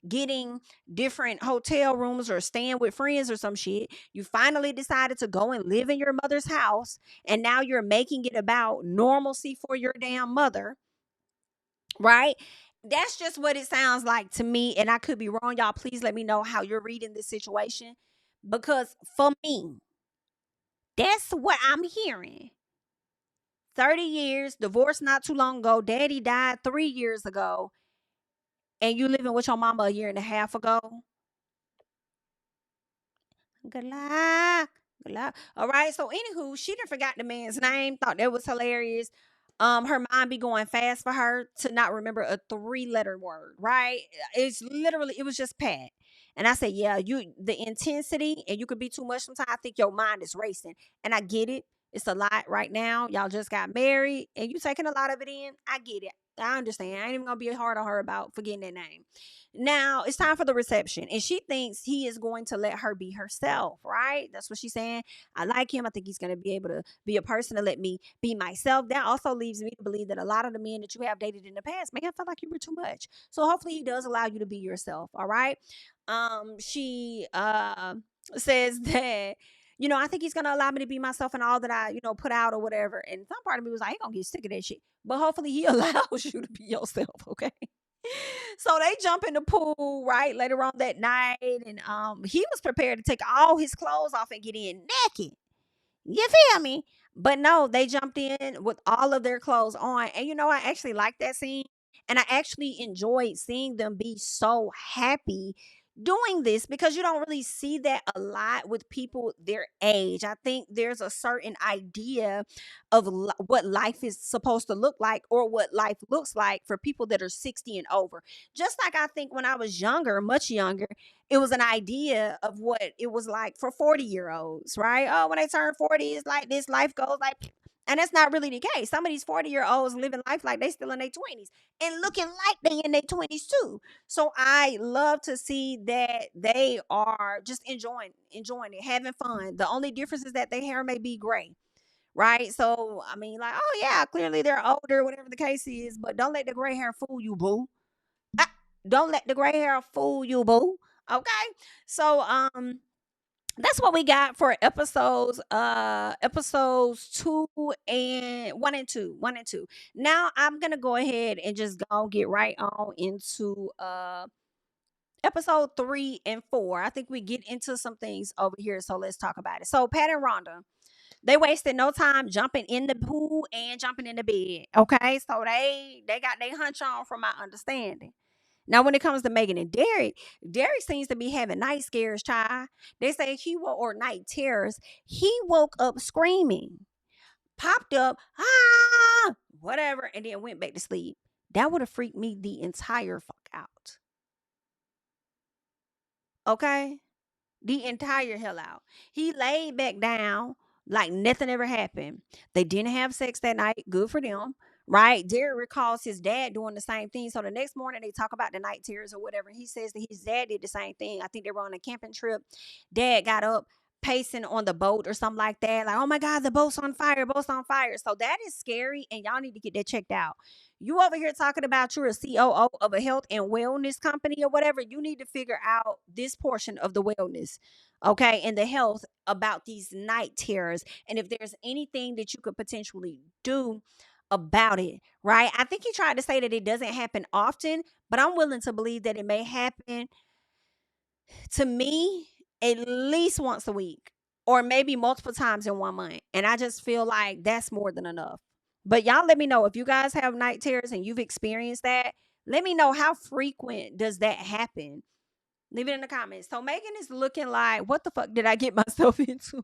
[SPEAKER 1] getting different hotel rooms or staying with friends or some shit. You finally decided to go and live in your mother's house, and now you're making it about normalcy for your damn mother, right? That's just what it sounds like to me, and I could be wrong. Y'all, please let me know how you're reading this situation, because for me, that's what I'm hearing. 30 years, divorced not too long ago. Daddy died 3 years ago. And you living with your mama a year and a half ago. Good luck. Good luck. All right. So anywho, she didn't forgot the man's name. Thought that was hilarious. Her mind be going fast for her to not remember a 3-letter word, right? It's literally, it was just Pat. And I said, yeah, the intensity, and you could be too much sometimes. I think your mind is racing. And I get it. It's a lot right now. Y'all just got married and you taking a lot of it in. I get it. I understand. I ain't even gonna be hard on her about forgetting that name. Now it's time for the reception, and she thinks he is going to let her be herself, right? That's what she's saying. I like him. I think he's going to be able to be a person to let me be myself. That also leaves me to believe that a lot of the men that you have dated in the past may have felt like you were too much. So hopefully he does allow you to be yourself. All right. She says that, I think he's gonna allow me to be myself and all that I, put out or whatever. And some part of me was like, he gonna get sick of that shit. But hopefully he allows you to be yourself, okay? So they jump in the pool, right, later on that night. And he was prepared to take all his clothes off and get in naked. You feel me? But no, they jumped in with all of their clothes on. And I actually like that scene. And I actually enjoyed seeing them be so happy doing this, because you don't really see that a lot with people their age. I think there's a certain idea of what life is supposed to look like, or what life looks like for people that are 60 and over. Just like I think when I was younger, much younger, it was an idea of what it was like for 40-year-olds, right? Oh, when they turn 40, it's like this, life goes like, and that's not really the case. Some of these 40-year-olds living life like they still in their 20s and looking like they in their 20s too. So I love to see that they are just enjoying it, having fun. The only difference is that their hair may be gray, right? So I mean, like, oh yeah, clearly they're older, whatever the case is, but don't let the gray hair fool you, boo. Ah, don't let the gray hair fool you, boo. Okay. So that's what we got for episodes 1 and 2. Now I'm gonna go ahead and just go get right on into episode 3 and 4. I think we get into some things over here, so let's talk about it. So Pat and Rhonda, they wasted no time jumping in the pool and jumping in the bed. Okay, so they got their hunch on, from my understanding. Now, when it comes to Megan and Derek seems to be having night scares, child. They say or night terrors. He woke up screaming, popped up, whatever, and then went back to sleep. That would have freaked me the entire fuck out. Okay? The entire hell out. He laid back down like nothing ever happened. They didn't have sex that night. Good for them. Right? Derek recalls his dad doing the same thing. So the next morning they talk about the night terrors or whatever. He says that his dad did the same thing. I think they were on a camping trip. Dad got up pacing on the boat or something like that. Like, oh my God, the boat's on fire, boat's on fire. So that is scary, and y'all need to get that checked out. You over here talking about you're a COO of a health and wellness company or whatever. You need to figure out this portion of the wellness, okay, and the health about these night terrors. And if there's anything that you could potentially do about it, right? I think he tried to say that it doesn't happen often, but I'm willing to believe that it may happen to me at least once a week, or maybe multiple times in 1 month. And I just feel like that's more than enough. But y'all let me know if you guys have night terrors and you've experienced that. Let me know, how frequent does that happen? Leave it in the comments. So Megan is looking like, what the fuck did I get myself into?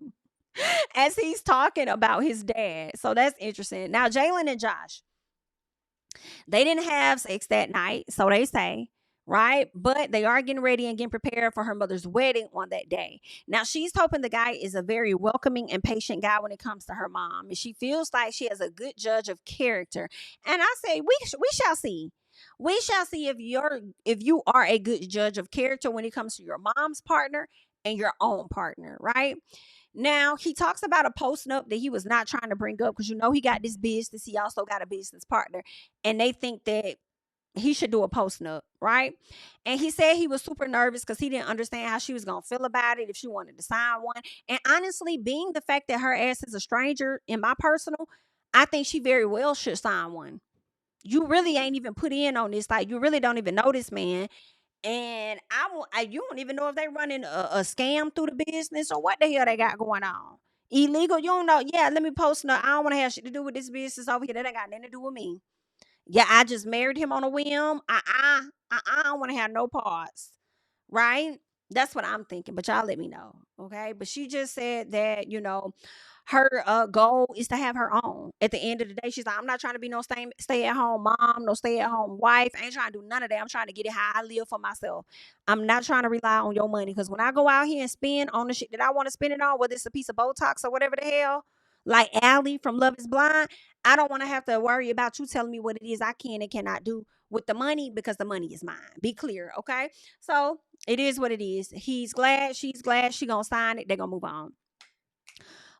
[SPEAKER 1] As he's talking about his dad. So that's interesting. Now, Jalen and Josh, they didn't have sex that night, so they say, right? But they are getting ready and getting prepared for her mother's wedding on that day. Now, she's hoping the guy is a very welcoming and patient guy when it comes to her mom. And she feels like she has a good judge of character. And I say, we shall see. We shall see if you are a good judge of character when it comes to your mom's partner and your own partner, right? Now, he talks about a post note that he was not trying to bring up because he got this business. He also got a business partner. And they think that he should do a post note, right? And he said he was super nervous because he didn't understand how she was going to feel about it, if she wanted to sign one. And honestly, being the fact that her ass is a stranger, in my personal, I think she very well should sign one. You really ain't even put in on this. Like, you really don't even know this man. And you don't even know if they running a scam through the business or what the hell they got going on. Illegal, you don't know. Yeah, let me post no. I don't want to have shit to do with this business over here. That ain't got nothing to do with me. Yeah, I just married him on a whim. I don't want to have no parts. Right? That's what I'm thinking. But y'all let me know. Okay. But she just said that, her goal is to have her own. At the end of the day, she's like, I'm not trying to be no stay at home mom, no stay at home wife. I ain't trying to do none of that. I'm trying to get it how I live for myself. I'm not trying to rely on your money. Because when I go out here and spend on the shit that I want to spend it on, whether it's a piece of Botox or whatever the hell, like Allie from Love is Blind, I don't want to have to worry about you telling me what it is I can and cannot do with the money because the money is mine. Be clear, okay? So it is what it is. He's glad, she's glad, she gonna sign it, they're gonna move on.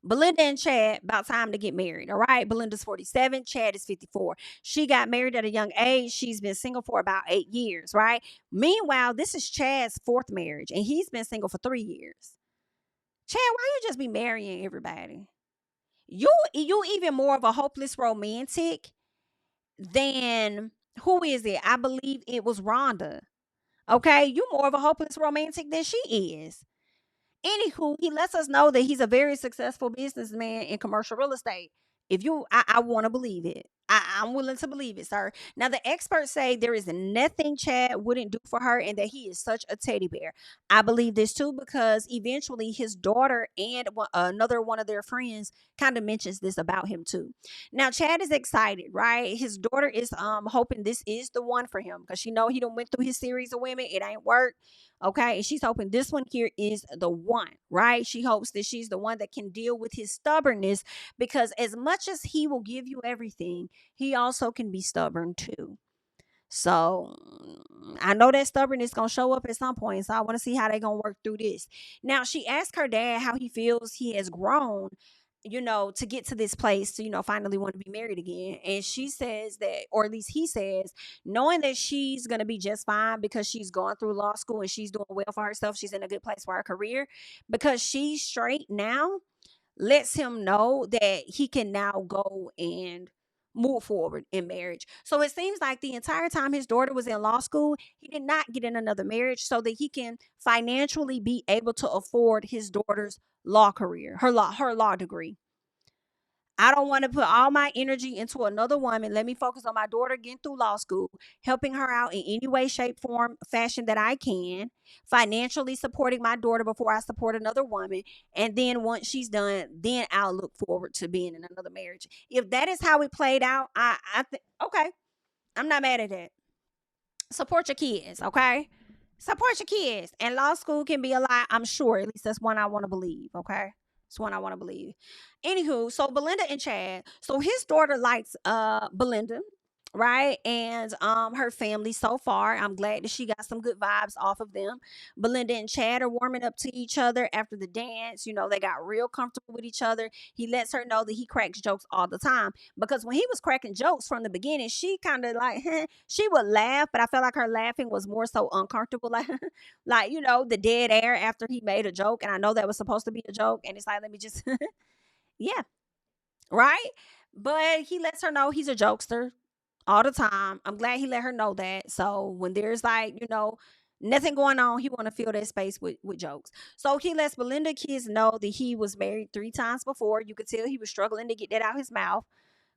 [SPEAKER 1] Belinda and Chad, about time to get married. All right. Belinda's 47, Chad is 54. She got married at a young age. She's been single for about 8 years, right? Meanwhile, this is Chad's fourth marriage, and he's been single for 3 years. Chad, why you just be marrying everybody? You even more of a hopeless romantic than who is it? I believe it was Rhonda. Okay, you more of a hopeless romantic than she is. Anywho, he lets us know that he's a very successful businessman in commercial real estate. If you, I want to believe it. I'm willing to believe it, sir. Now, the experts say there is nothing Chad wouldn't do for her and that he is such a teddy bear. I believe this too because eventually his daughter and another one of their friends kind of mentions this about him too. Now, Chad is excited, right? His daughter is hoping this is the one for him because she know he done went through his series of women. It ain't worked. Okay. And she's hoping this one here is the one, right? She hopes that she's the one that can deal with his stubbornness because as much as he will give you everything, he also can be stubborn too. So I know that stubbornness gonna show up at some point. So I want to see how they gonna work through this. Now she asked her dad how he feels he has grown, to get to this place to, finally want to be married again. And she says that, or at least he says, knowing that she's gonna be just fine because she's going through law school and she's doing well for herself, she's in a good place for her career, because she's straight now, lets him know that he can now go and move forward in marriage. So it seems like the entire time his daughter was in law school, he did not get in another marriage so that he can financially be able to afford his daughter's law career, her law degree. I don't want to put all my energy into another woman. Let me focus on my daughter getting through law school, helping her out in any way, shape, form, fashion that I can, financially supporting my daughter before I support another woman. And then once she's done, then I'll look forward to being in another marriage. If that is how it played out, I think, okay, I'm not mad at that. Support your kids, okay? Support your kids. And law school can be a lot, I'm sure. At least that's one I want to believe, okay? It's one I want to believe. Anywho, so Belinda and Chad. So his daughter likes Belinda, right? And her family so far. I'm glad that she got some good vibes off of them. Belinda and Chad are warming up to each other after the dance. They got real comfortable with each other. He lets her know that he cracks jokes all the time. Because when he was cracking jokes from the beginning, she kind of like she would laugh, but I felt like her laughing was more so uncomfortable. Like the dead air after he made a joke. And I know that was supposed to be a joke. And it's like, let me just yeah, right? But he lets her know he's a jokester all the time. I'm glad he let her know that. So when there's like, nothing going on, he want to fill that space with jokes. So he lets Belinda kids know that he was married 3 times before. You could tell he was struggling to get that out his mouth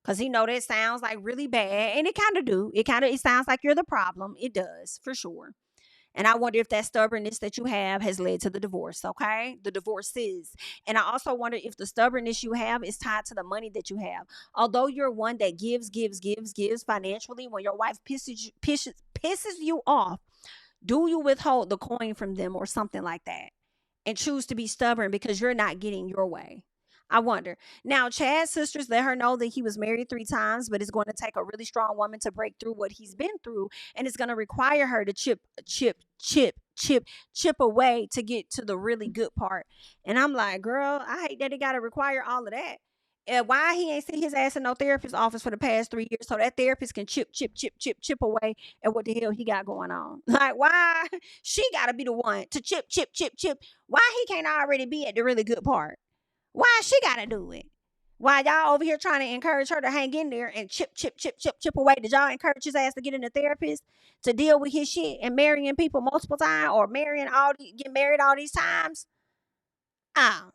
[SPEAKER 1] because he know that sounds like really bad. And it kind of do. It sounds like you're the problem. It does, for sure. And I wonder if that stubbornness that you have has led to the divorce, okay? The divorces. And I also wonder if the stubbornness you have is tied to the money that you have. Although you're one that gives financially, when your wife pisses you off, Do you withhold the coin from them or something like that and choose to be stubborn because you're not getting your way? I wonder. Now, Chad's sisters let her know that he was married 3 times, but it's going to take a really strong woman to break through what he's been through. And it's going to require her to chip away to get to the really good part. And I'm like, girl, I hate that it got to require all of that. Why he ain't seen his ass in no therapist's office for the past 3 years so that therapist can chip away at what the hell he got going on? Like, why she got to be the one to chip? Why he can't already be at the really good part? Why she got to do it? Why y'all over here trying to encourage her to hang in there and chip away? Did y'all encourage his ass to get in a therapist to deal with his shit and marrying people multiple times or get married all these times? Oh,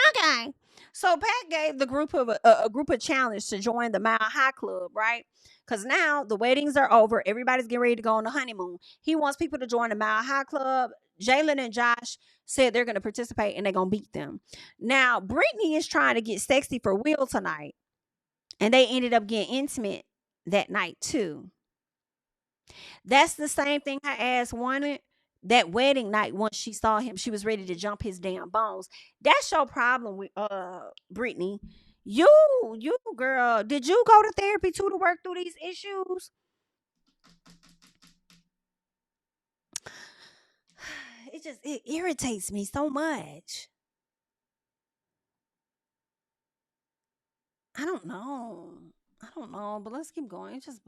[SPEAKER 1] okay. So Pat gave the group of a group of challenge to join the Mile High Club, right? Because now the weddings are over. Everybody's getting ready to go on the honeymoon. He wants people to join the Mile High Club. Jalen and Josh said they're going to participate and they're going to beat them. Now, Brittany is trying to get sexy for Will tonight. And they ended up getting intimate that night too. That's the same thing her ass wanted that wedding night. Once she saw him, she was ready to jump his damn bones. That's your problem with Brittany. You girl, did you go to therapy too to work through these issues? It irritates me so much. I don't know. But let's keep going. It's just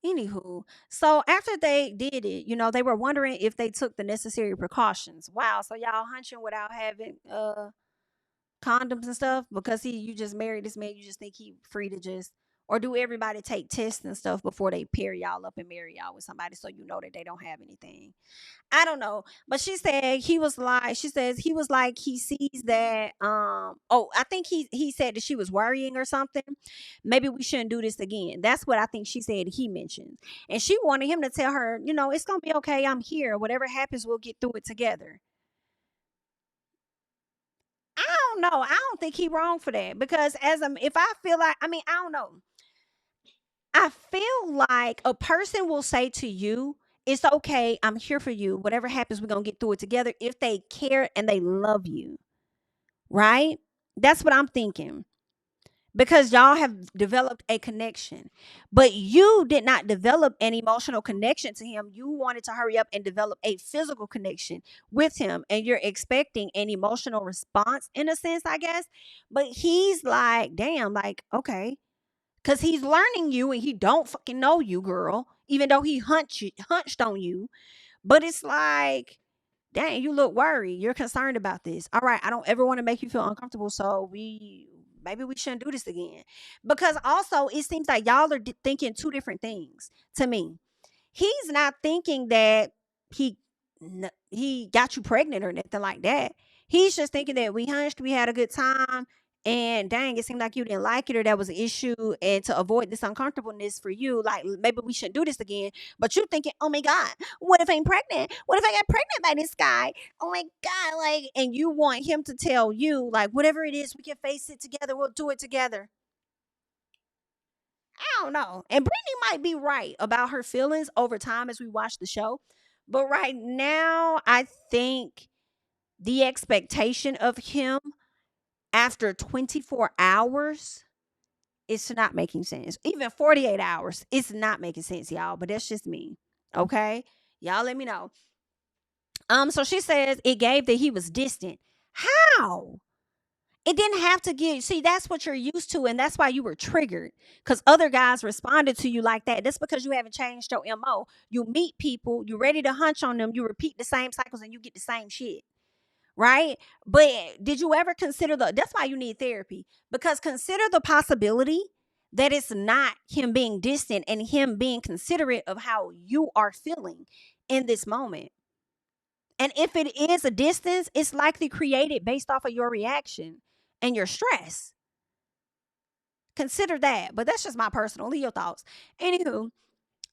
[SPEAKER 1] anywho. So after they did it, they were wondering if they took the necessary precautions. Wow, so y'all hunching without having condoms and stuff because you just married this man, you just think he free to just, or do everybody take tests and stuff before they pair y'all up and marry y'all with somebody so you know that they don't have anything? I don't know. But she said she says he was like, he sees that, I think he said that she was worrying or something. Maybe we shouldn't do this again. That's what I think she said he mentioned. And she wanted him to tell her, it's going to be okay. I'm here. Whatever happens, we'll get through it together. I don't know. I don't think he wrong for that because if I feel like, I don't know. I feel like a person will say to you, it's okay. I'm here for you. Whatever happens, we're going to get through it together if they care and they love you. Right? That's what I'm thinking. Because y'all have developed a connection, but you did not develop an emotional connection to him. You wanted to hurry up and develop a physical connection with him, and you're expecting an emotional response in a sense, I guess. But he's like, damn, like, okay, because he's learning you and he don't fucking know you, girl, even though he hunched on you. But it's like, dang, you look worried. You're concerned about this. All right, I don't ever want to make you feel uncomfortable, so maybe we shouldn't do this again. Because also, it seems like y'all are thinking two different things to me. He's not thinking that he got you pregnant or nothing like that. He's just thinking that we hunched, we had a good time, and dang, it seemed like you didn't like it or that was an issue. And to avoid this uncomfortableness for you, like maybe we shouldn't do this again. But you're thinking, oh my God, what if I'm pregnant? What if I get pregnant by this guy? Oh my God, like, and you want him to tell you, like, whatever it is, we can face it together, we'll do it together. I don't know. And Brittany might be right about her feelings over time as we watch the show. But right now, I think the expectation of him after 24 hours is not making sense. Even 48 hours, it's not making sense, y'all. But that's just me. Okay? Y'all let me know. So she says it gave that he was distant. How? It didn't have to give. See, that's what you're used to, and that's why you were triggered. Because other guys responded to you like that. That's because you haven't changed your MO. You meet people, you're ready to hunch on them, you repeat the same cycles, and you get the same shit. Right? But did you ever consider that's why you need therapy. Because consider the possibility that it's not him being distant and him being considerate of how you are feeling in this moment. And if it is a distance, it's likely created based off of your reaction and your stress. Consider that. But that's just my personal Leo thoughts. Anywho,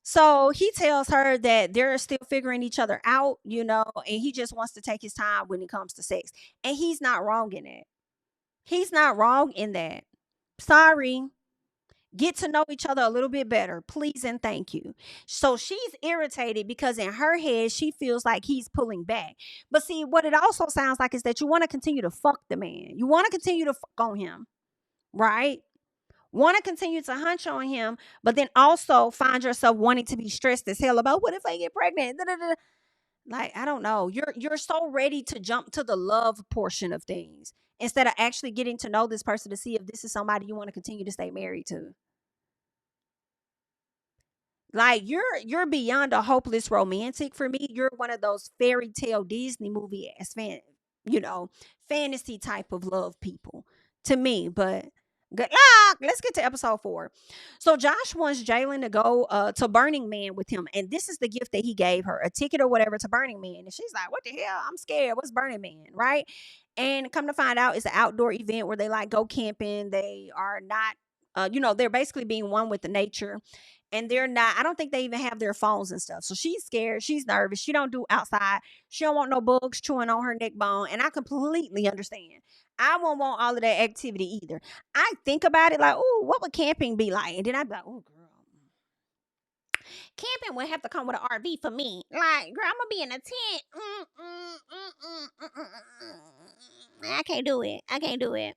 [SPEAKER 1] so he tells her that they're still figuring each other out, and he just wants to take his time when it comes to sex. And he's not wrong in it. He's not wrong in that. Sorry. Get to know each other a little bit better, please and thank you. So she's irritated because in her head, she feels like he's pulling back. But see, what it also sounds like is that you want to continue to fuck the man. You want to continue to fuck on him, right? Want to continue to hunch on him, but then also find yourself wanting to be stressed as hell about what if I get pregnant? Da, da, da. Like, I don't know. You're so ready to jump to the love portion of things instead of actually getting to know this person to see if this is somebody you want to continue to stay married to. Like you're beyond a hopeless romantic for me. You're one of those fairy tale Disney movie as you know, fantasy type of love people to me. But good luck. Let's get to episode 4. So Josh wants Jalen to go to Burning Man with him, and this is the gift that he gave her, a ticket or whatever to Burning Man. And she's like, "What the hell? I'm scared. What's Burning Man?" Right? And come to find out, it's an outdoor event where they like go camping. They are not. They're basically being one with the nature, and they're not, I don't think they even have their phones and stuff. So she's scared, she's nervous, she don't do outside, she don't want no bugs chewing on her neck bone, and I completely understand. I won't want all of that activity either. I think about it like, oh, what would camping be like? And then I'd be like, oh girl, camping would have to come with an RV for me. Like, girl, I'm gonna be in a tent. I can't do it. I can't do it.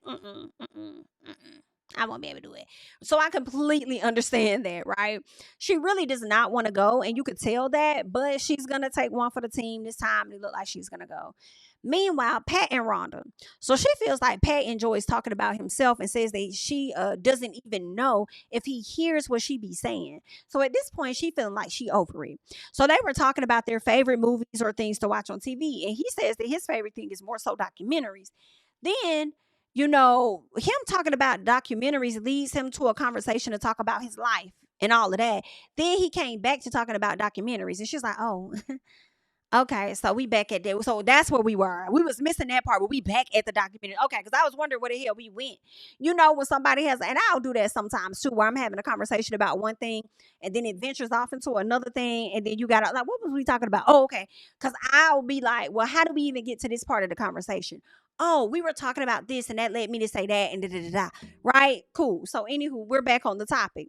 [SPEAKER 1] I won't be able to do it. So I completely understand that, right? She really does not want to go, and you could tell that, but she's gonna take one for the team this time, and it look like she's gonna go. Meanwhile, Pat and Rhonda. So she feels like Pat enjoys talking about himself and says that she doesn't even know if he hears what she be saying. So at this point, she feeling like she over it. So they were talking about their favorite movies or things to watch on TV, and he says that his favorite thing is more so documentaries. Then him talking about documentaries leads him to a conversation to talk about his life and all of that. Then he came back to talking about documentaries, and she's like, "Oh, okay, so we back at that. So that's where we were. We was missing that part, but we back at the documentary. Okay, because I was wondering where the hell we went. When somebody has, and I'll do that sometimes too, where I'm having a conversation about one thing, and then it ventures off into another thing, and then you got to like, what was we talking about? Oh, okay, because I'll be like, well, how do we even get to this part of the conversation? Oh, we were talking about this, and that led me to say that, and da da da da. Right? Cool. So, anywho, we're back on the topic.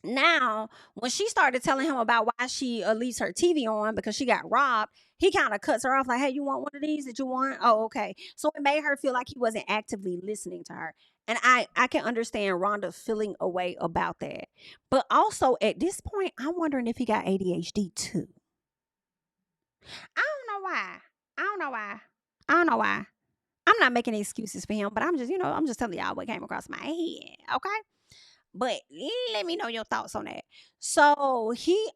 [SPEAKER 1] Now, when she started telling him about why she leaves her TV on because she got robbed, he kind of cuts her off like, "Hey, you want one of these that you want? Oh, okay." So it made her feel like he wasn't actively listening to her. And I can understand Rhonda feeling a way about that. But also at this point, I'm wondering if he got ADHD too. I don't know why. I don't know why. I don't know why. I'm not making excuses for him, but I'm just telling y'all what came across my head. Okay. But let me know your thoughts on that. So he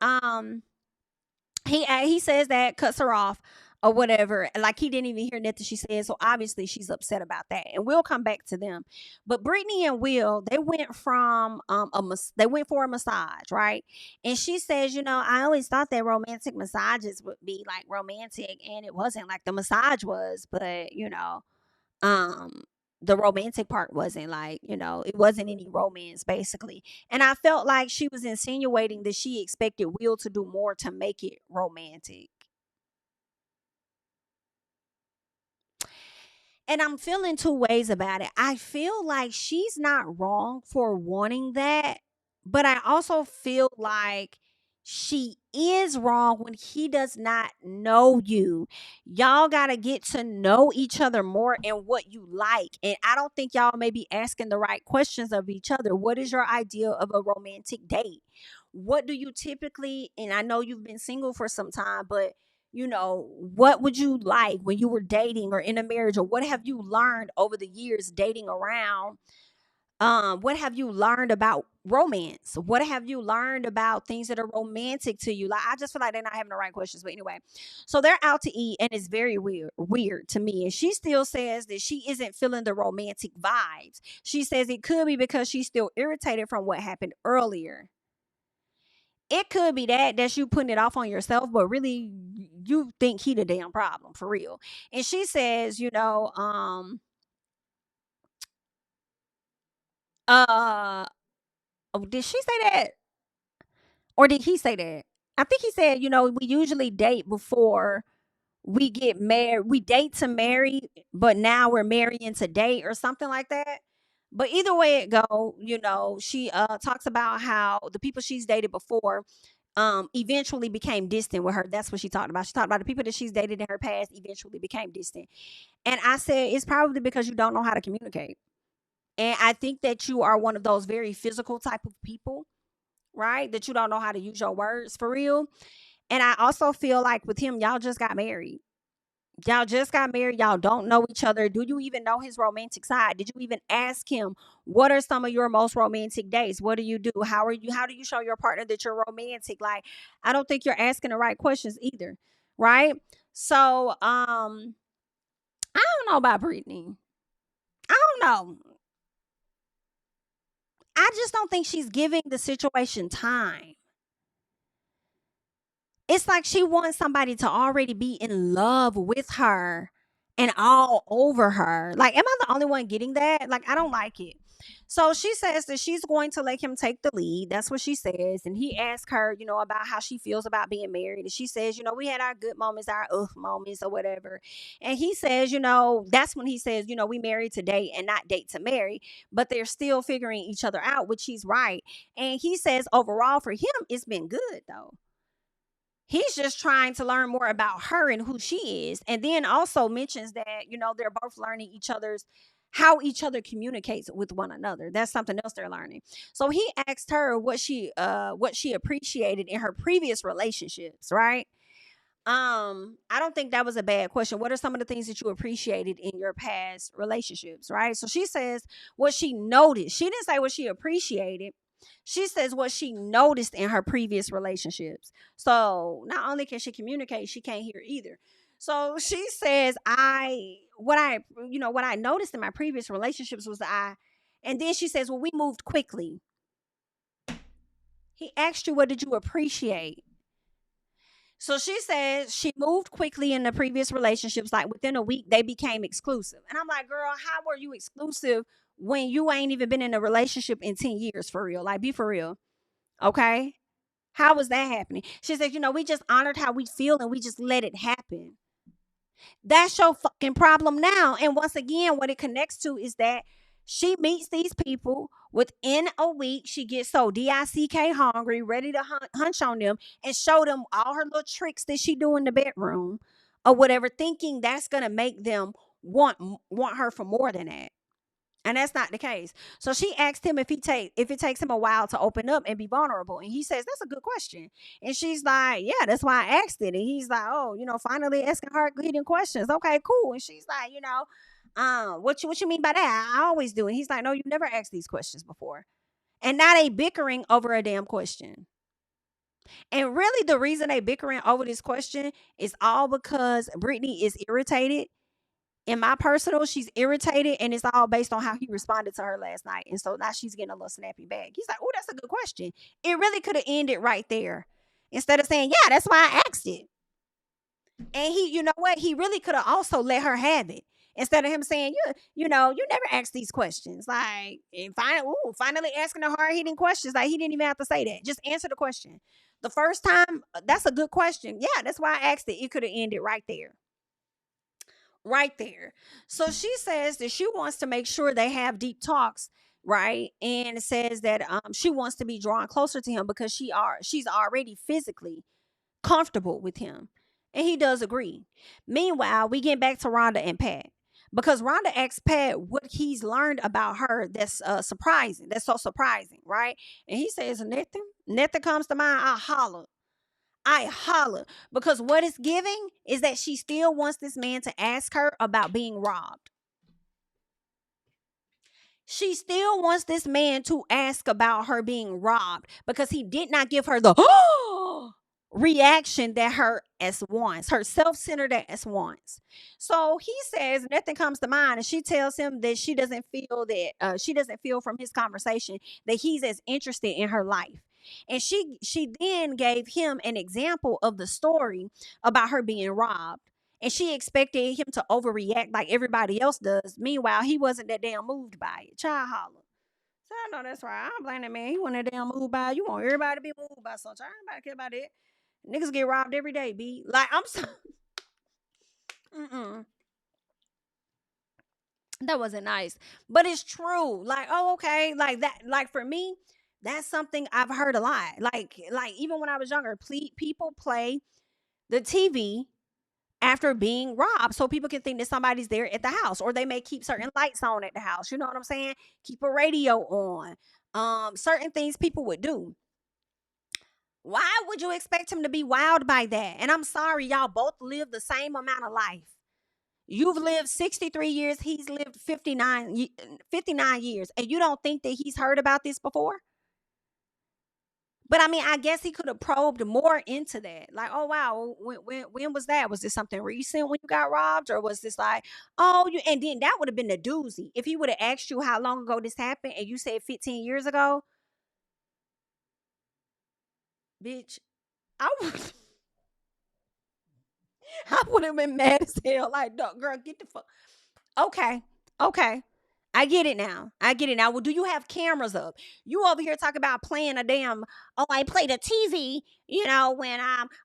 [SPEAKER 1] says that, cuts her off or whatever. Like he didn't even hear nothing she said. So obviously she's upset about that. And we'll come back to them. But Brittany and Will, they went from they went for a massage, right? And she says, I always thought that romantic massages would be like romantic, and it wasn't like the massage was, but um the romantic part wasn't like, it wasn't any romance basically. And I felt like she was insinuating that she expected Will to do more to make it romantic. And I'm feeling two ways about it. I feel like she's not wrong for wanting that, but I also feel like she is wrong when he does not know you. Y'all got to get to know each other more and what you like. And I don't think y'all may be asking the right questions of each other. What is your idea of a romantic date? What do you typically, and I know you've been single for some time, but what would you like when you were dating or in a marriage, or what have you learned over the years dating around? What have you learned about romance? What have you learned about things that are romantic to you? Like, I just feel like they're not having the right questions. But anyway, so they're out to eat, and it's very weird to me. And she still says that she isn't feeling the romantic vibes. She says it could be because she's still irritated from what happened earlier. It could be that's you putting it off on yourself, but really you think he the damn problem for real. And she says, uh did she say that? Or did he say that? I think he said, we usually date before we get married. We date to marry, but now we're marrying to date or something like that. But either way it go, she talks about how the people she's dated before eventually became distant with her. That's what she talked about. She talked about the people that she's dated in her past eventually became distant. And I said it's probably because you don't know how to communicate. And I think that you are one of those very physical type of people, right? That you don't know how to use your words for real. And I also feel like with him, y'all just got married. Y'all just got married. Y'all don't know each other. Do you even know his romantic side? Did you even ask him what are some of your most romantic days? What do you do? How do you show your partner that you're romantic? Like, I don't think you're asking the right questions either. Right? So, I don't know about Brittany. I don't know. I just don't think she's giving the situation time. It's like she wants somebody to already be in love with her and all over her. Like, am I the only one getting that? Like, I don't like it. So she says that she's going to let him take the lead. That's what she says. And he asks her, about how she feels about being married. And she says, we had our good moments, our moments or whatever. And he says, that's when he says, we married to date and not date to marry. But they're still figuring each other out, which he's right. And he says overall for him, it's been good though. He's just trying to learn more about her and who she is. And then also mentions that, they're both learning how each other communicates with one another. That's something else they're learning. So he asked her what she appreciated in her previous relationships, right? I don't think that was a bad question. What are some of the things that you appreciated in your past relationships, right? So she says what she noticed. She didn't say what she appreciated. She says what she noticed in her previous relationships. So not only can she communicate, she can't hear either. So she says, what I noticed in my previous relationships was and then she says, well, we moved quickly. He asked you, what did you appreciate? So she says she moved quickly in the previous relationships. Like within a week, they became exclusive. And I'm like, girl, how were you exclusive when you ain't even been in a relationship in 10 years for real? Like, be for real. Okay. How was that happening? She said, we just honored how we feel and we just let it happen. That's your fucking problem now. And once again, what it connects to is that she meets these people within a week. She gets so dick hungry, ready to hunch on them and show them all her little tricks that she do in the bedroom or whatever, thinking that's gonna make them want her for more than that. And that's not the case. So she asked him if it takes him a while to open up and be vulnerable. And he says, that's a good question. And she's like, yeah, that's why I asked it. And he's like, oh, finally asking hard leading questions. Okay, cool. And she's like, what you mean by that? I always do. And he's like, no, you never asked these questions before. And now they bickering over a damn question. And really the reason they bickering over this question is all because Brittany is irritated. In my personal, she's irritated, and it's all based on how he responded to her last night. And so now she's getting a little snappy back. He's like, oh, that's a good question. It really could have ended right there. Instead of saying, yeah, that's why I asked it. And he, you know what? He really could have also let her have it. Instead of him saying, you never ask these questions. Like, and finally asking the hard hitting questions. Like, he didn't even have to say that. Just answer the question. The first time, that's a good question. Yeah, that's why I asked it. It could have ended right there. Right there. So she says that she wants to make sure they have deep talks, right? And it says that she wants to be drawn closer to him because she's already physically comfortable with him. And he does agree. Meanwhile, we get back to Rhonda and Pat. Because Rhonda asks Pat what he's learned about her that's surprising. That's so surprising, right? And he says, nothing. Nothing comes to mind. I holler because what it's giving is that she still wants this man to ask her about being robbed. She still wants this man to ask about her being robbed because he did not give her the reaction that her as wants, her self-centered as wants. So he says nothing comes to mind, and she tells him that she doesn't feel from his conversation that he's as interested in her life. And she then gave him an example of the story about her being robbed. And she expected him to overreact like everybody else does. Meanwhile, he wasn't that damn moved by it. Child holler. So I know that's right. I don't blame that man. He wasn't that damn moved by it. You want everybody to be moved by something. I don't care about it. Niggas get robbed every day, B. Like, I'm so. Mm-mm. That wasn't nice, but it's true. Like, oh, okay, like that. Like for me, that's something I've heard a lot. Like even when I was younger, people play the TV after being robbed, so people can think that somebody's there at the house, or they may keep certain lights on at the house. You know what I'm saying? Keep a radio on. Certain things people would do. Why would you expect him to be wild by that? And I'm sorry, y'all both live the same amount of life. You've lived 63 years, he's lived 59 years, and you don't think that he's heard about this before? But I mean, I guess he could have probed more into that. Like, oh wow, when was that? Was this something recent when you got robbed, or was this like, oh, you? And then that would have been the doozy if he would have asked you how long ago this happened, and you said 15 years ago, bitch. I would, I would have been mad as hell. Like, no, girl, get the fuck. Okay, okay. I get it now. I get it now. Well, do you have cameras up? You over here talking about playing a damn, oh, I played a TV, when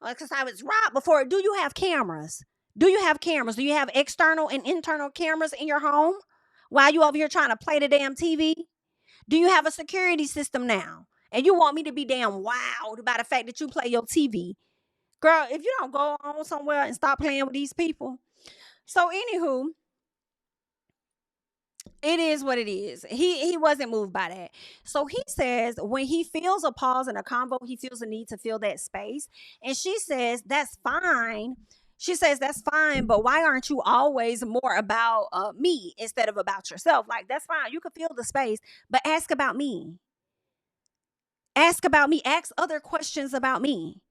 [SPEAKER 1] because I was robbed before. Do you have cameras? Do you have cameras? Do you have external and internal cameras in your home while you over here trying to play the damn TV? Do you have a security system now? And you want me to be damn wowed by the fact that you play your TV? Girl, if you don't go on somewhere and stop playing with these people. So, anywho, it is what it is. He wasn't moved by that. So he says when he feels a pause in a convo, he feels a need to fill that space. And she says that's fine. She says that's fine, but why aren't you always more about me instead of about yourself? Like that's fine. You can fill the space, but ask about me. Ask about me. Ask other questions about me.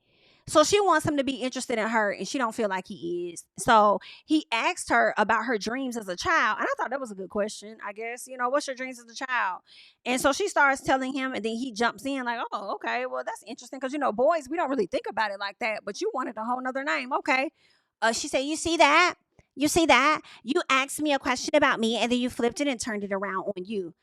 [SPEAKER 1] So she wants him to be interested in her, and she don't feel like he is. So he asked her about her dreams as a child, and I thought that was a good question. I guess what's your dreams as a child? And so she starts telling him, and then he jumps in like, "Oh, okay, well that's interesting because boys we don't really think about it like that, but you wanted a whole nother name, okay?" She said, "You see that? You see that? You asked me a question about me, and then you flipped it and turned it around on you."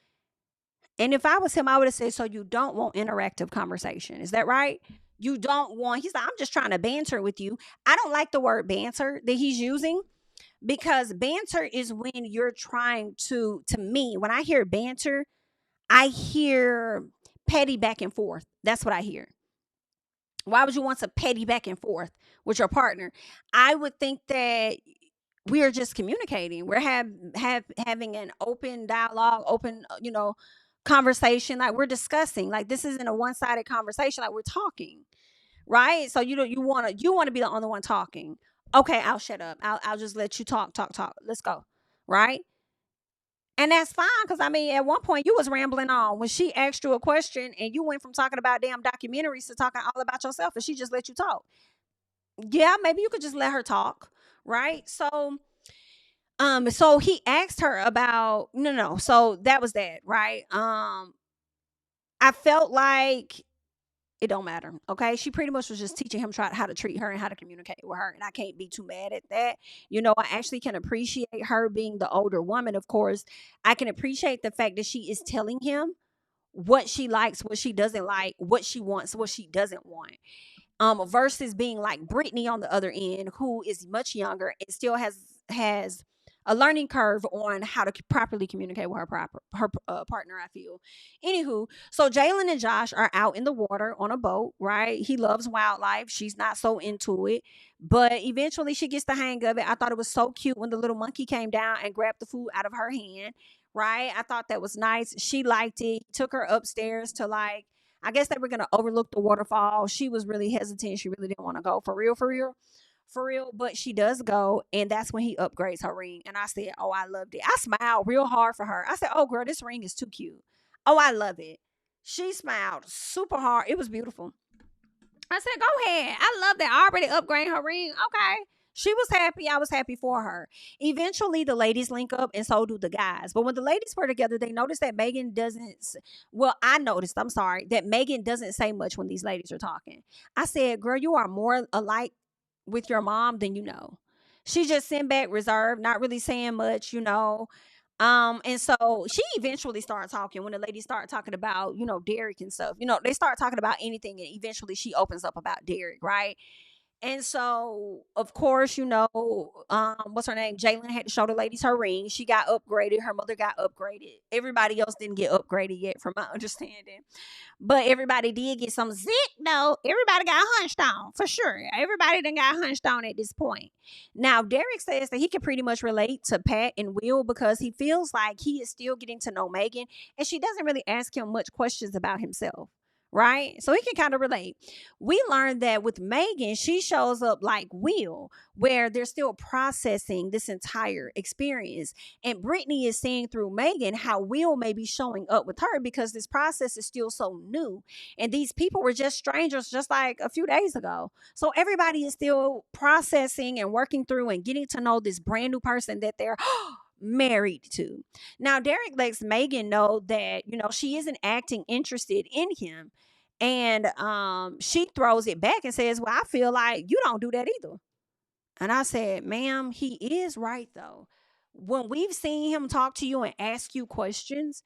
[SPEAKER 1] And if I was him, I would have said, so you don't want interactive conversation. Is that right? You don't want, he's like, I'm just trying to banter with you. I don't like the word banter that he's using because banter is when you're trying to me, when I hear banter, I hear petty back and forth. That's what I hear. Why would you want to petty back and forth with your partner? I would think that we are just communicating. We're having an open dialogue, open, conversation. Like we're discussing. Like this isn't a one-sided conversation. Like we're talking, right? So you want to be the only one talking. Okay, I'll shut up. I'll just let you talk, talk, talk. Let's go, right? And that's fine because I mean, at one point you was rambling on when she asked you a question, and you went from talking about damn documentaries to talking all about yourself, and she just let you talk. Yeah, maybe you could just let her talk, right? So he asked her about no. So that was that, right? I felt like it don't matter. Okay. She pretty much was just teaching him how to treat her and how to communicate with her. And I can't be too mad at that. I actually can appreciate her being the older woman, of course. I can appreciate the fact that she is telling him what she likes, what she doesn't like, what she wants, what she doesn't want. Versus being like Brittany on the other end, who is much younger and still has a learning curve on how to properly communicate with her partner. I feel. Anywho, so Jalen and Josh are out in the water on a boat. Right, he loves wildlife. She's not so into it, but eventually she gets the hang of it. I thought it was so cute when the little monkey came down and grabbed the food out of her hand. Right, I thought that was nice. She liked it. Took her upstairs to like I guess they were gonna overlook the waterfall. She was really hesitant. She really didn't want to go for real, for real, for real. But she does go, and that's when he upgrades her ring. And I said, "Oh, I loved it." I smiled real hard for her. I said, "Oh, girl, this ring is too cute. Oh, I love it." She smiled super hard. It was beautiful. I said, "Go ahead. I love that. I already upgraded her ring. Okay." She was happy. I was happy for her. Eventually, the ladies link up, and so do the guys. But when the ladies were together, they noticed that Megan doesn't. Well, I noticed. I'm sorry that Megan doesn't say much when these ladies are talking. I said, "Girl, you are more alike with your mom than you know." She just sitting back, reserved, not really saying much. And so she eventually started talking when the ladies start talking about Derek and stuff. They start talking about anything, and eventually she opens up about Derek, right? And so, of course, what's her name? Jalen had to show the ladies her ring. She got upgraded. Her mother got upgraded. Everybody else didn't get upgraded yet, from my understanding. But everybody did get some zit, though. Everybody got hunched on, for sure. Everybody done got hunched on at this point. Now, Derek says that he can pretty much relate to Pat and Will because he feels like he is still getting to know Megan, and she doesn't really ask him much questions about himself. Right? So he can kind of relate. We learned that with Megan, she shows up like Will, where they're still processing this entire experience. And Brittany is seeing through Megan how Will may be showing up with her because this process is still so new. And these people were just strangers just like a few days ago. So everybody is still processing and working through and getting to know this brand new person that they're married to. Now, Derek lets Megan know that, she isn't acting interested in him. And she throws it back and says, well, I feel like you don't do that either. And I said, ma'am, he is right, though. When we've seen him talk to you and ask you questions,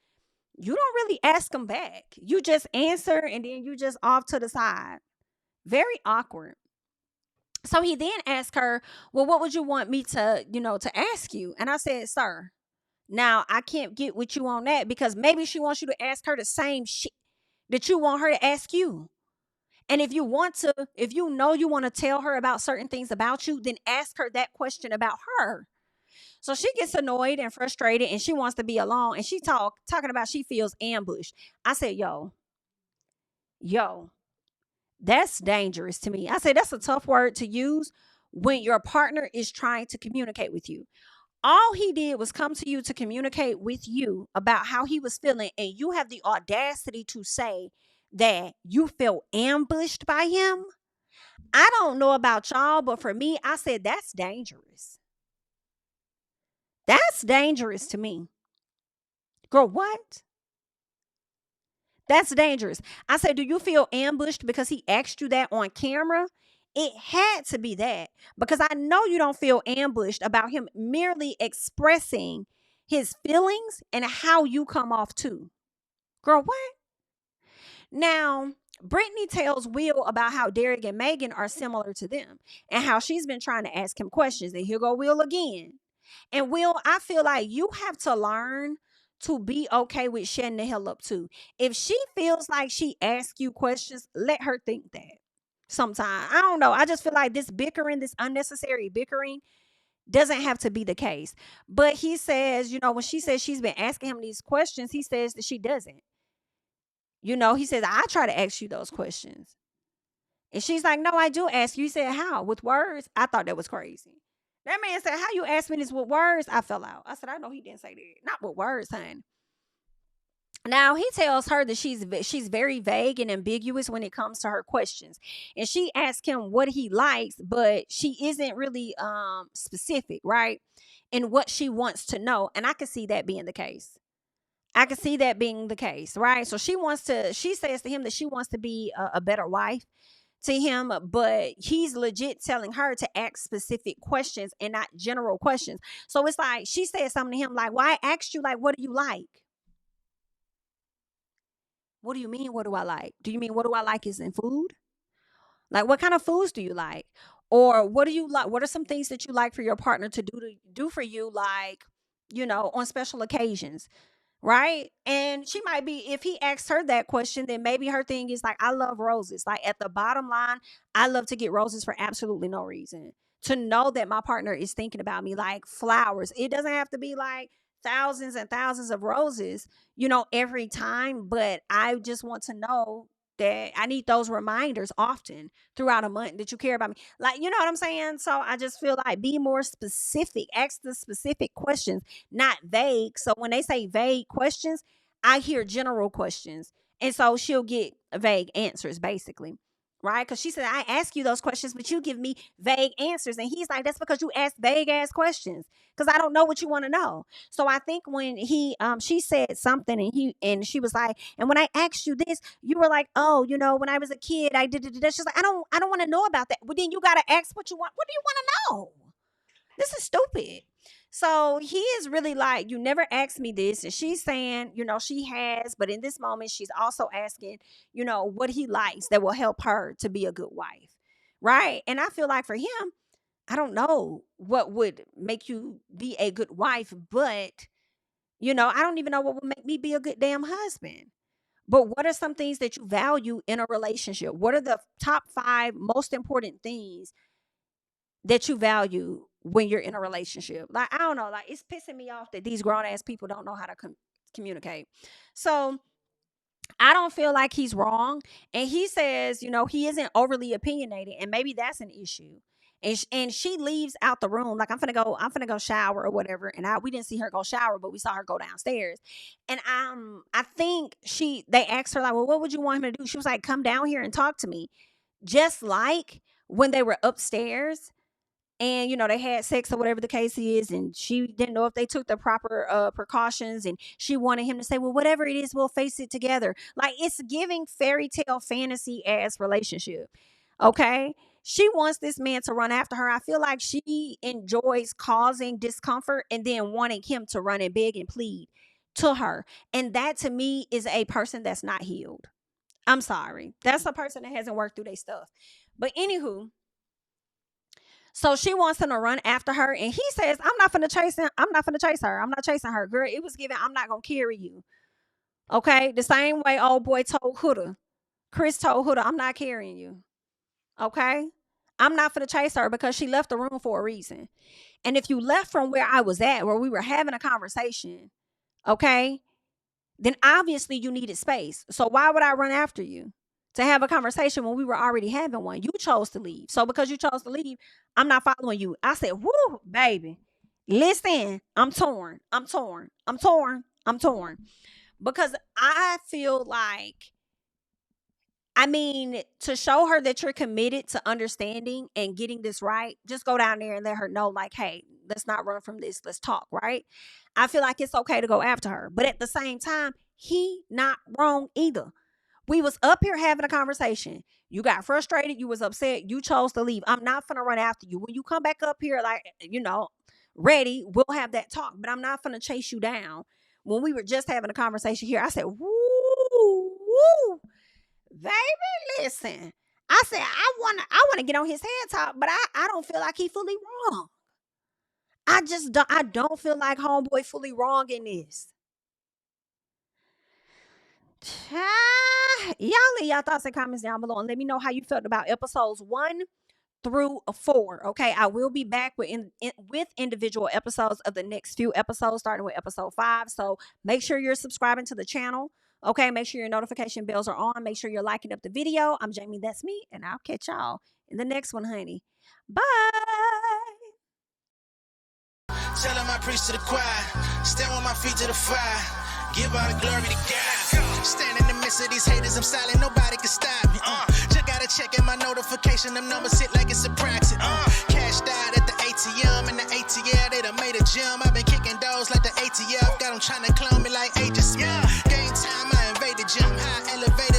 [SPEAKER 1] you don't really ask him back. You just answer and then you just off to the side. Very awkward. So he then asked her, well, what would you want me to ask you? And I said, sir, now I can't get with you on that because maybe she wants you to ask her the same shit that you want her to ask you. And if you know you want to tell her about certain things about you, then ask her that question about her. So she gets annoyed and frustrated and she wants to be alone. And she talking about she feels ambushed. I said, yo, that's dangerous to me. I said, that's a tough word to use when your partner is trying to communicate with you. All he did was come to you to communicate with you about how he was feeling, and you have the audacity to say that you felt ambushed by him. I don't know about y'all, but for me, I said that's dangerous. That's dangerous to me. Girl, what? That's dangerous. I said, do you feel ambushed because he asked you that on camera? It had to be that because I know you don't feel ambushed about him merely expressing his feelings and how you come off too. Girl, what? Now, Brittany tells Will about how Derek and Megan are similar to them and how she's been trying to ask him questions. And here go Will again. And Will, I feel like you have to learn to be okay with shutting the hell up too. If she feels like she asks you questions, let her think that. Sometimes I don't know. I just feel like this unnecessary bickering, doesn't have to be the case. But he says, when she says she's been asking him these questions, he says that she doesn't. He says, I try to ask you those questions. And she's like, no, I do ask you. He said, how? With words? I thought that was crazy. That man said, how you ask me this with words? I fell out. I said, I know he didn't say that. Not with words, honey. Now he tells her that she's very vague and ambiguous when it comes to her questions. And she asks him what he likes, but she isn't really specific, right? In what she wants to know. And I can see that being the case. I can see that being the case, right? So she says to him that she wants to be a better wife to him, but he's legit telling her to ask specific questions and not general questions. So it's like she said something to him like, well, I asked you, like, what do you like? What do you mean, what do I like? Do you mean what do I like is in food? Like, what kind of foods do you like? Or what do you like? What are some things that you like for your partner to do for you, like, on special occasions? Right? And she might be, if he asks her that question, then maybe her thing is like, I love roses. Like, at the bottom line, I love to get roses for absolutely no reason. To know that my partner is thinking about me, like flowers. It doesn't have to be like thousands and thousands of roses, every time. But I just want to know that I need those reminders often throughout a month that you care about me. Like, you know what I'm saying? So I just feel like be more specific, ask the specific questions, not vague. So when they say vague questions, I hear general questions. And so she'll get vague answers basically. Right? Because she said, I ask you those questions, but you give me vague answers. And he's like, that's because you ask vague ass questions. Because I don't know what you want to know. So I think when she said something and she was like, and when I asked you this, you were like, oh, when I was a kid, I did it. She's like, I don't want to know about that. Well, then you gotta ask what you want. What do you want to know? This is stupid. So he is really like, you never asked me this. And she's saying, she has, but in this moment, she's also asking, what he likes that will help her to be a good wife. right? And I feel like for him, I don't know what would make you be a good wife, but I don't even know what would make me be a good damn husband. But what are some things that you value in a relationship? What are the top 5 most important things that you value when you're in a relationship? Like, I don't know, like, it's pissing me off that these grown ass people don't know how to communicate. So I don't feel like he's wrong. And he says, he isn't overly opinionated, and maybe that's an issue. And she leaves out the room like, I'm gonna go shower or whatever. And we didn't see her go shower, but we saw her go downstairs. And I think they asked her like, well, what would you want him to do? She was like, come down here and talk to me. Just like when they were upstairs and they had sex or whatever the case is, and she didn't know if they took the proper precautions, and she wanted him to say, well, whatever it is, we'll face it together. Like, it's giving fairy tale fantasy ass relationship. Okay, she wants this man to run after her. I feel like she enjoys causing discomfort and then wanting him to run and beg and plead to her, and that to me is a person that's not healed. I'm sorry, that's a person that hasn't worked through their stuff. But anywho, so she wants him to run after her, and he says, I'm not finna chase him. I'm not finna chase her. I'm not chasing her. Girl, it was given, I'm not gonna carry you. Okay? The same way old boy told Huda. Chris told Huda, I'm not carrying you. Okay? I'm not finna chase her because she left the room for a reason. And if you left from where I was at, where we were having a conversation, okay, then obviously you needed space. So why would I run after you? To have a conversation when we were already having one. You chose to leave. So because you chose to leave, I'm not following you. I said, whoo, baby, listen, I'm torn. Because I feel like, to show her that you're committed to understanding and getting this right, just go down there and let her know, like, hey, let's not run from this. Let's talk, right? I feel like it's okay to go after her. But at the same time, he not wrong either. We was up here having a conversation. You got frustrated. You was upset. You chose to leave. I'm not finna run after you. When you come back up here, like, ready, we'll have that talk. But I'm not finna chase you down. When we were just having a conversation here, I said, woo, baby, listen. I said, I wanna get on his head top, but I don't feel like he fully wrong. I don't feel like homeboy fully wrong in this. Y'all leave y'all thoughts and comments down below and let me know how you felt about episodes 1 through 4. Okay, I will be back with individual episodes of the next few episodes, starting with episode 5. So make sure you're subscribing to the channel. Okay, make sure your notification bells are on. Make sure you're liking up the video. I'm Jami, that's me, and I'll catch y'all in the next one, honey. Bye.
[SPEAKER 2] Tell him I preach to the choir. Stand with my feet to the fire. Give all the glory to God. Stand in the midst of these haters, I'm silent, nobody can stop me. Just gotta check in my notification, them numbers hit like it's a proxy. Cashed out at the ATM, and the ATL, they done made a gym. I've been kicking doors like the ATF, got them trying to clone me like Agent Smith. Game time, I invaded gym, high elevated.